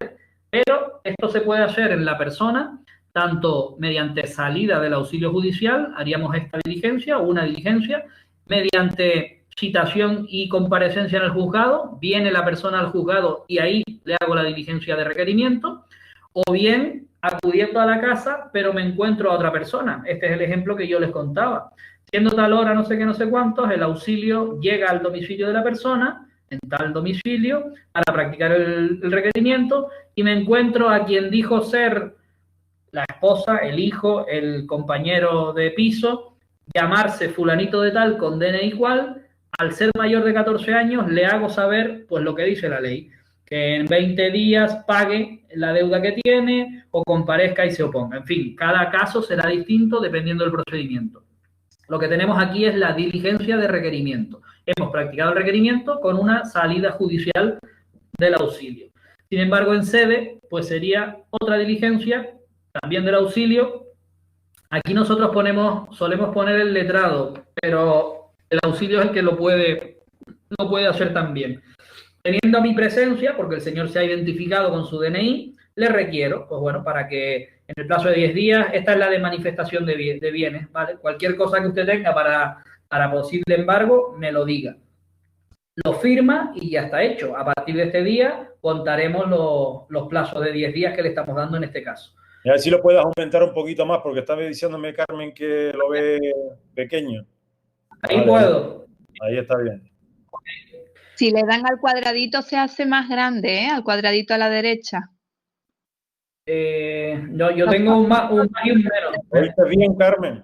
Pero esto se puede hacer en la persona, tanto mediante salida del auxilio judicial, haríamos esta diligencia o una diligencia, mediante citación y comparecencia en el juzgado, viene la persona al juzgado y ahí le hago la diligencia de requerimiento, o bien acudiendo a la casa, pero me encuentro a otra persona. Este es el ejemplo que yo les contaba. Siendo tal hora, no sé qué, no sé cuántos, el auxilio llega al domicilio de la persona, en tal domicilio, para practicar el requerimiento, y me encuentro a quien dijo ser la esposa, el hijo, el compañero de piso, llamarse fulanito de tal, con DNI igual. Al ser mayor de 14 años, le hago saber pues lo que dice la ley, que en 20 días pague la deuda que tiene o comparezca y se oponga. En fin, cada caso será distinto dependiendo del procedimiento. Lo que tenemos aquí es la diligencia de requerimiento. Hemos practicado el requerimiento con una salida judicial del auxilio. Sin embargo, en sede, pues sería otra diligencia, también del auxilio. Aquí nosotros solemos poner el letrado, pero el auxilio es el que lo puede hacer también. Teniendo a mi presencia, porque el señor se ha identificado con su DNI, le requiero, pues bueno, para que en el plazo de 10 días, esta es la de manifestación de bienes, ¿vale? Cualquier cosa que usted tenga para posible embargo, me lo diga. Lo firma y ya está hecho. A partir de este día contaremos los plazos de 10 días que le estamos dando en este caso. Y a ver si lo puedes aumentar un poquito más, porque estaba diciéndome Carmen que lo ve pequeño. Ahí vale, puedo. Ahí está bien. Si le dan al cuadradito se hace más grande, ¿eh? Al cuadradito a la derecha. No, yo tengo un más y un menos. ¿Oíste bien, Carmen?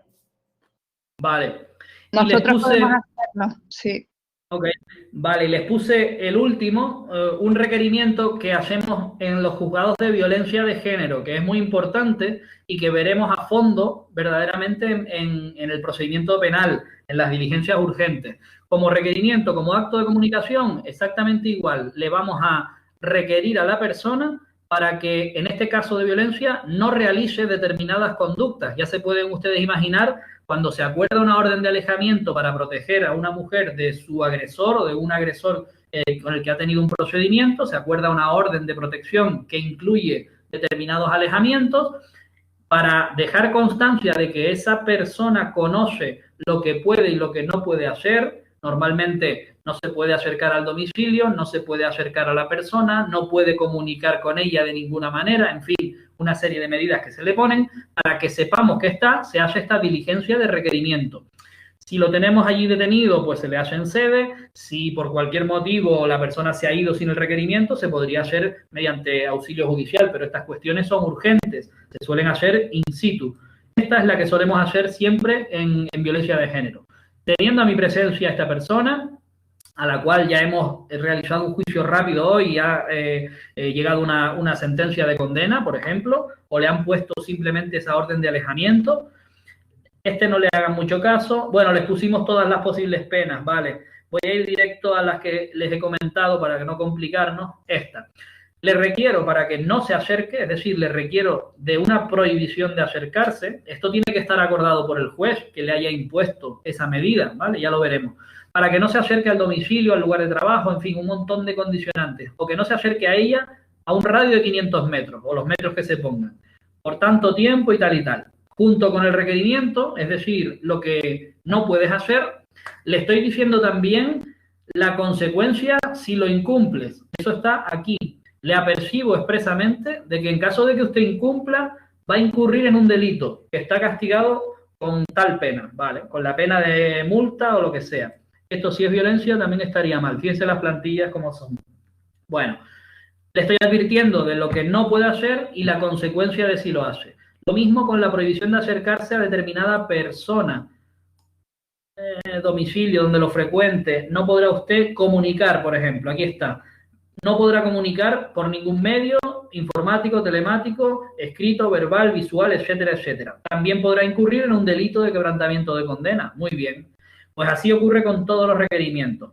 Vale. Nosotros podemos hacerlo, sí. Ok, vale, les puse el último, un requerimiento que hacemos en los juzgados de violencia de género, que es muy importante y que veremos a fondo verdaderamente en el procedimiento penal, en las diligencias urgentes. Como requerimiento, como acto de comunicación, exactamente igual. Le vamos a requerir a la persona para que, en este caso de violencia, no realice determinadas conductas. Ya se pueden ustedes imaginar cuando se acuerda una orden de alejamiento para proteger a una mujer de su agresor o de un agresor con el que ha tenido un procedimiento, se acuerda una orden de protección que incluye determinados alejamientos para dejar constancia de que esa persona conoce lo que puede y lo que no puede hacer. Normalmente no se puede acercar al domicilio, no se puede acercar a la persona, no puede comunicar con ella de ninguna manera, en fin, una serie de medidas que se le ponen para que sepamos que se hace esta diligencia de requerimiento. Si lo tenemos allí detenido, pues se le hace en sede. Si por cualquier motivo la persona se ha ido sin el requerimiento, se podría hacer mediante auxilio judicial, pero estas cuestiones son urgentes, se suelen hacer in situ. Esta es la que solemos hacer siempre en violencia de género. Teniendo a mi presencia esta persona, a la cual ya hemos realizado un juicio rápido hoy y ha llegado una sentencia de condena, por ejemplo, o le han puesto simplemente esa orden de alejamiento, no le hagan mucho caso. Bueno, les pusimos todas las posibles penas, ¿vale? Voy a ir directo a las que les he comentado para que no complicarnos. Esta. Le requiero para que no se acerque, es decir, le requiero de una prohibición de acercarse. Esto tiene que estar acordado por el juez que le haya impuesto esa medida, ¿vale? Ya lo veremos. Para que no se acerque al domicilio, al lugar de trabajo, en fin, un montón de condicionantes. O que no se acerque a ella a un radio de 500 metros, o los metros que se pongan, por tanto tiempo y tal y tal. Junto con el requerimiento, es decir, lo que no puedes hacer, le estoy diciendo también la consecuencia si lo incumples. Eso está aquí. Le apercibo expresamente de que en caso de que usted incumpla, va a incurrir en un delito que está castigado con tal pena, ¿vale? Con la pena de multa o lo que sea. Esto, si es violencia, también estaría mal. Fíjense las plantillas como son. Bueno, le estoy advirtiendo de lo que no puede hacer y la consecuencia de si lo hace. Lo mismo con la prohibición de acercarse a determinada persona. Domicilio donde lo frecuente. No podrá usted comunicar, por ejemplo. Aquí está. No podrá comunicar por ningún medio informático, telemático, escrito, verbal, visual, etcétera, etcétera. También podrá incurrir en un delito de quebrantamiento de condena. Muy bien. Pues así ocurre con todos los requerimientos.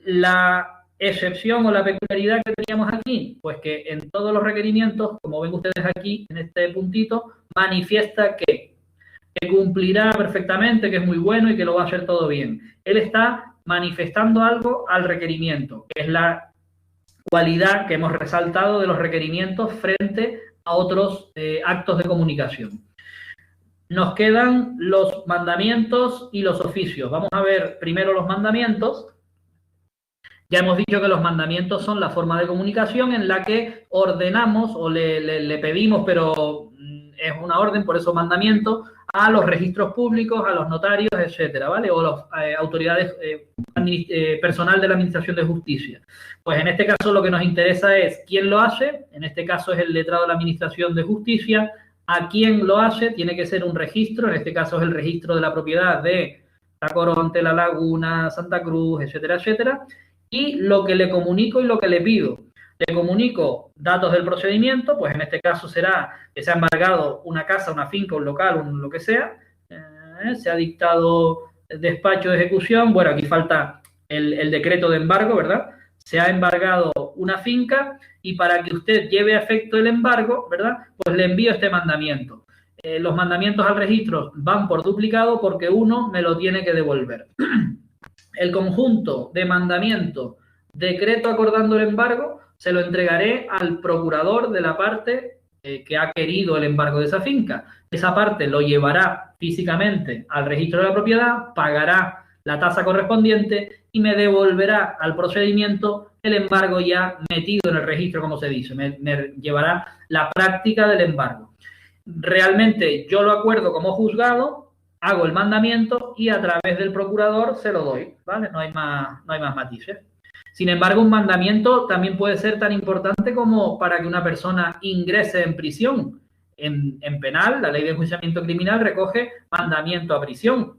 La excepción o la peculiaridad que teníamos aquí? Pues que en todos los requerimientos, como ven ustedes aquí en este puntito, manifiesta que cumplirá perfectamente, que es muy bueno y que lo va a hacer todo bien. Él está manifestando algo al requerimiento, que es la cualidad que hemos resaltado de los requerimientos frente a otros actos de comunicación. Nos quedan los mandamientos y los oficios. Vamos a ver primero los mandamientos. Ya hemos dicho que los mandamientos son la forma de comunicación en la que ordenamos o le pedimos, pero es una orden, por eso mandamiento, a los registros públicos, a los notarios, etcétera, ¿vale? O las autoridades, personal de la Administración de Justicia. Pues en este caso lo que nos interesa es quién lo hace, en este caso es el letrado de la Administración de Justicia. ¿A quién lo hace? Tiene que ser un registro, en este caso es el registro de la propiedad de Tacoronte, La Laguna, Santa Cruz, etcétera, etcétera. Y lo que le comunico y lo que le pido. Le comunico datos del procedimiento, pues en este caso será que se ha embargado una casa, una finca, un local, lo que sea. Se ha dictado despacho de ejecución. Bueno, aquí falta el decreto de embargo, ¿verdad? Se ha embargado una finca y para que usted lleve a efecto el embargo, ¿verdad? Pues le envío este mandamiento. Los mandamientos al registro van por duplicado porque uno me lo tiene que devolver. El conjunto de mandamiento, decreto acordando el embargo, se lo entregaré al procurador de la parte que ha querido el embargo de esa finca. Esa parte lo llevará físicamente al registro de la propiedad, pagará la tasa correspondiente y me devolverá al procedimiento el embargo ya metido en el registro, como se dice. Me llevará la práctica del embargo. Realmente yo lo acuerdo como juzgado, hago el mandamiento y a través del procurador se lo doy, ¿vale? No hay más matices. Sin embargo, un mandamiento también puede ser tan importante como para que una persona ingrese en prisión. En penal, la ley de enjuiciamiento criminal recoge mandamiento a prisión.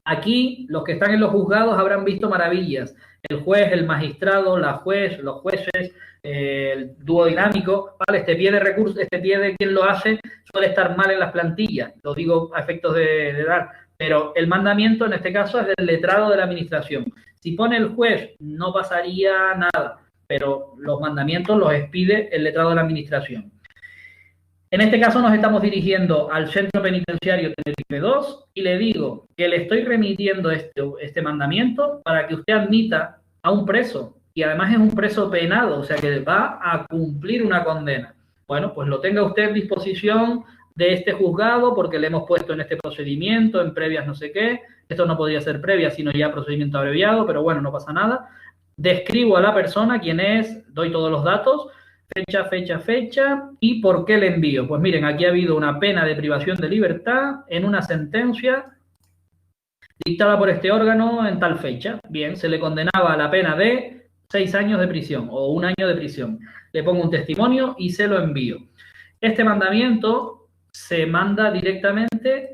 Aquí, los que están en los juzgados habrán visto maravillas. El juez, el magistrado, la juez, los jueces, el dúo dinámico, ¿vale? Este pie de recurso, este pie de quien lo hace suele estar mal en las plantillas, lo digo a efectos de dar, pero el mandamiento en este caso es del letrado de la administración. Si pone el juez no pasaría nada, pero los mandamientos los expide el letrado de la administración. En este caso nos estamos dirigiendo al Centro Penitenciario Tenerife 2 y le digo que le estoy remitiendo este mandamiento para que usted admita a un preso, y además es un preso penado, o sea que va a cumplir una condena. Bueno, pues lo tenga usted en disposición de este juzgado porque le hemos puesto en este procedimiento, en previas no sé qué. Esto no podría ser previa, sino ya procedimiento abreviado, pero bueno, no pasa nada. Describo a la persona quién es, doy todos los datos, fecha, y por qué le envío. Pues miren, aquí ha habido una pena de privación de libertad en una sentencia dictada por este órgano en tal fecha. Bien, se le condenaba a la pena de 6 años de prisión o 1 año de prisión. Le pongo un testimonio y se lo envío. Este mandamiento se manda directamente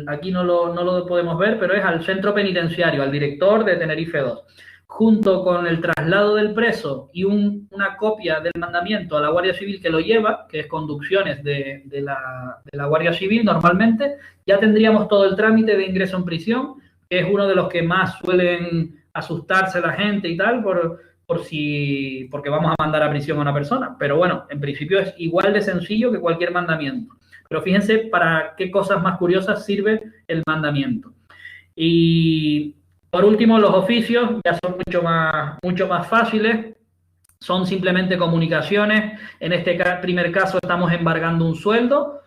aquí no lo podemos ver, pero es al centro penitenciario, al director de Tenerife 2. Junto con el traslado del preso y una copia del mandamiento a la Guardia Civil que lo lleva, que es conducciones de la Guardia Civil normalmente, ya tendríamos todo el trámite de ingreso en prisión, que es uno de los que más suelen asustarse la gente y tal, porque vamos a mandar a prisión a una persona. Pero bueno, en principio es igual de sencillo que cualquier mandamiento. Pero fíjense para qué cosas más curiosas sirve el mandamiento. Y por último, los oficios ya son mucho más fáciles. Son simplemente comunicaciones. En este primer caso estamos embargando un sueldo.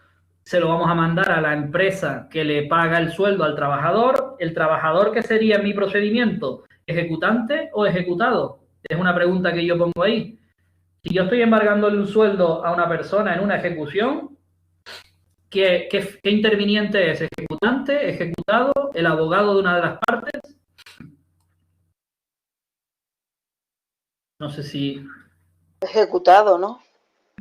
Se lo vamos a mandar a la empresa que le paga el sueldo al trabajador. ¿El trabajador qué sería en mi procedimiento? ¿Ejecutante o ejecutado? Es una pregunta que yo pongo ahí. Si yo estoy embargándole un sueldo a una persona en una ejecución, ¿qué interviniente es? ¿Ejecutante? ¿Ejecutado? ¿El abogado de una de las partes? No sé si... Ejecutado, ¿no?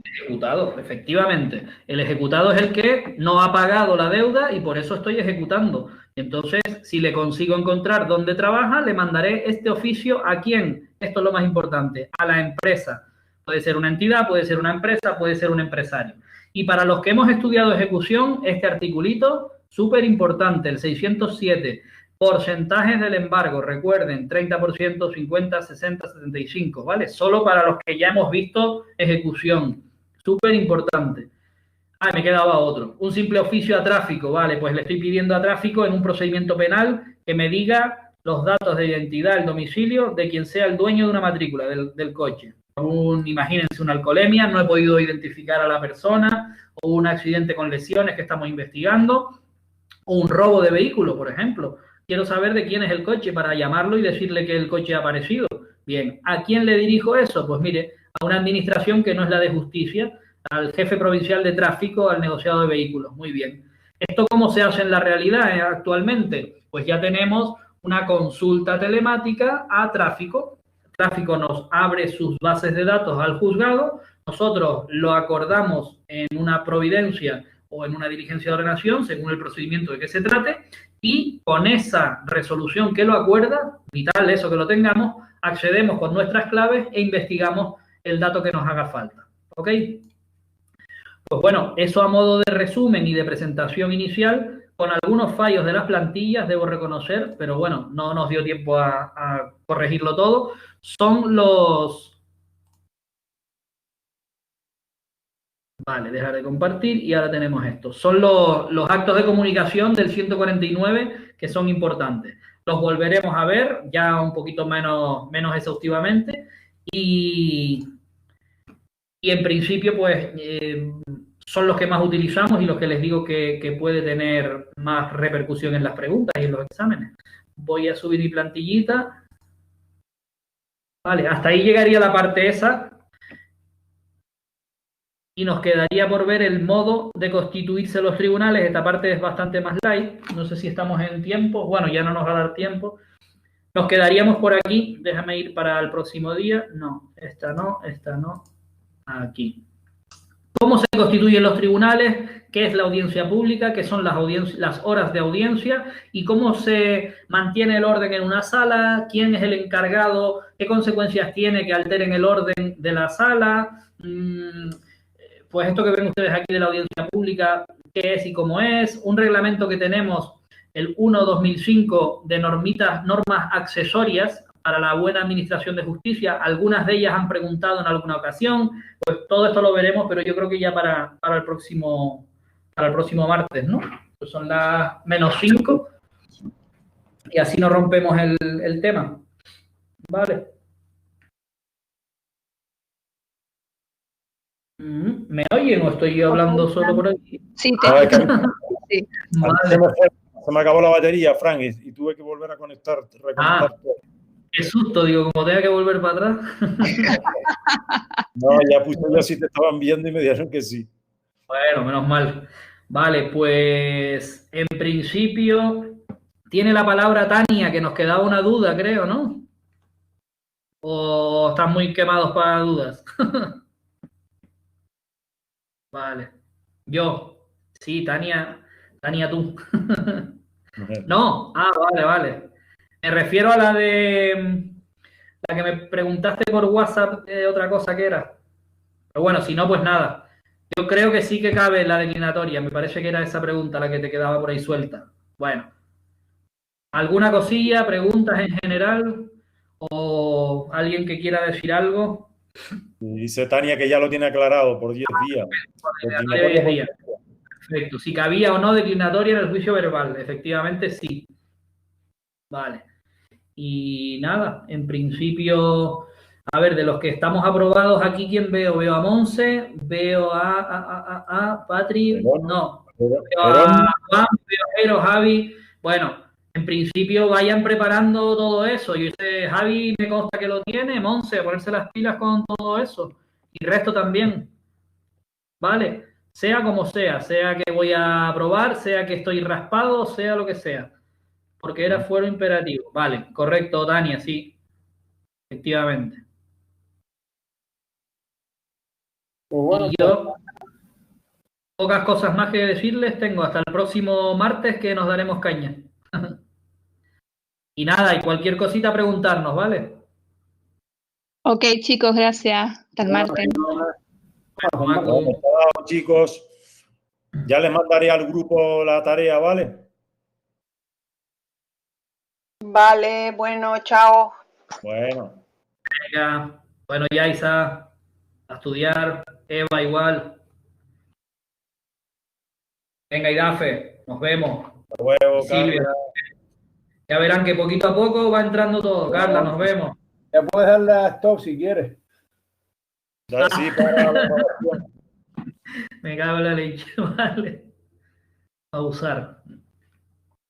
Ejecutado, efectivamente. El ejecutado es el que no ha pagado la deuda y por eso estoy ejecutando. Entonces, si le consigo encontrar dónde trabaja, le mandaré este oficio a quién. Esto es lo más importante, a la empresa. Puede ser una entidad, puede ser una empresa, puede ser un empresario. Y para los que hemos estudiado ejecución, este articulito, súper importante, el 607, Porcentajes del embargo, recuerden, 30%, 50, 60, 75, ¿vale? Solo para los que ya hemos visto ejecución. Súper importante. Ah, me quedaba otro. Un simple oficio a tráfico, ¿vale? Pues le estoy pidiendo a tráfico en un procedimiento penal que me diga los datos de identidad, el domicilio de quien sea el dueño de una matrícula del coche. Imagínense una alcoholemia, no he podido identificar a la persona, o un accidente con lesiones que estamos investigando, o un robo de vehículo, por ejemplo. Quiero saber de quién es el coche para llamarlo y decirle que el coche ha aparecido. Bien, ¿a quién le dirijo eso? Pues mire, a una administración que no es la de justicia, al jefe provincial de tráfico, al negociado de vehículos. Muy bien. ¿Esto cómo se hace en la realidad actualmente? Pues ya tenemos una consulta telemática a tráfico. Tráfico nos abre sus bases de datos al juzgado, nosotros lo acordamos en una providencia o en una diligencia de ordenación, según el procedimiento de que se trate, y con esa resolución que lo acuerda, vital eso que lo tengamos, accedemos con nuestras claves e investigamos el dato que nos haga falta. ¿Ok? Pues bueno, eso a modo de resumen y de presentación inicial, con algunos fallos de las plantillas, debo reconocer, pero bueno, no nos dio tiempo a corregirlo todo, son los... Vale, dejar de compartir y ahora tenemos esto. Son los actos de comunicación del 149 que son importantes. Los volveremos a ver ya un poquito menos exhaustivamente y en principio pues son los que más utilizamos y los que les digo que puede tener más repercusión en las preguntas y en los exámenes. Voy a subir mi plantillita. Vale, hasta ahí llegaría la parte esa. Y nos quedaría por ver el modo de constituirse los tribunales. Esta parte es bastante más light. No sé si estamos en tiempo. Bueno, ya no nos va a dar tiempo. Nos quedaríamos por aquí. Déjame ir para el próximo día. No, esta no. Aquí. ¿Cómo se constituyen los tribunales? ¿Qué es la audiencia pública? ¿Qué son las horas de audiencia? ¿Y cómo se mantiene el orden en una sala? ¿Quién es el encargado? ¿Qué consecuencias tiene que alteren el orden de la sala? Pues esto que ven ustedes aquí de la audiencia pública, qué es y cómo es, un reglamento que tenemos, el 1/2005, de normas accesorias para la buena administración de justicia, algunas de ellas han preguntado en alguna ocasión, pues todo esto lo veremos, pero yo creo que ya para el próximo martes, ¿no? Pues son las -5 y así no rompemos el tema, ¿vale? ¿Me oyen o estoy yo hablando solo por aquí? Sí, sí. Vale. Se me acabó la batería, Frank, y tuve que volver a reconectar todo. Qué susto, digo, como tenga que volver para atrás. No, ya puse yo si te estaban viendo y me dijeron que sí. Bueno, menos mal. Vale, pues en principio tiene la palabra Tania, que nos quedaba una duda, creo, ¿no? ¿O están muy quemados para dudas? Vale. Yo. Sí, Tania tú. No. Ah, vale. Me refiero a la que me preguntaste por WhatsApp, otra cosa que era. Pero bueno, si no, pues nada. Yo creo que sí que cabe la declinatoria. Me parece que era esa pregunta la que te quedaba por ahí suelta. Bueno. ¿Alguna cosilla, preguntas en general? ¿O alguien que quiera decir algo? Dice Tania que ya lo tiene aclarado por 10 días. Por 10 días. Perfecto. Si cabía o no declinatoria en el juicio verbal. Efectivamente, sí. Vale. Y nada, en principio, a ver, de los que estamos aprobados aquí, ¿quién veo? Veo a Monse, veo a Patri, no, veo a Juan, veo a Jero, Javi. Bueno, en principio vayan preparando todo eso. Yo sé, Javi me consta que lo tiene, Monse, a ponerse las pilas con todo eso. Y el resto también. Vale, sea como sea que voy a aprobar, sea que estoy raspado, sea lo que sea. Porque era fuero imperativo. Vale, correcto, Tania, sí. Efectivamente. Pues bueno, y yo, pocas cosas más que decirles, tengo hasta el próximo martes que nos daremos caña. Y nada, y cualquier cosita preguntarnos, ¿vale? Ok, chicos, gracias. Hasta el martes. Bueno, chicos, ya les mandaré al grupo la tarea, ¿vale? Vale, bueno, chao. Bueno, Venga. Bueno, Yaisa, a estudiar. Eva, igual. Venga, Irafe, nos vemos. hasta luego, Y Silvia. Carla. Ya verán que poquito a poco va entrando todo. Carla, nos vemos. Ya puedes darle a stop si quieres. Ya, sí, para la grabación. Me cago en la leche, vale. A usar.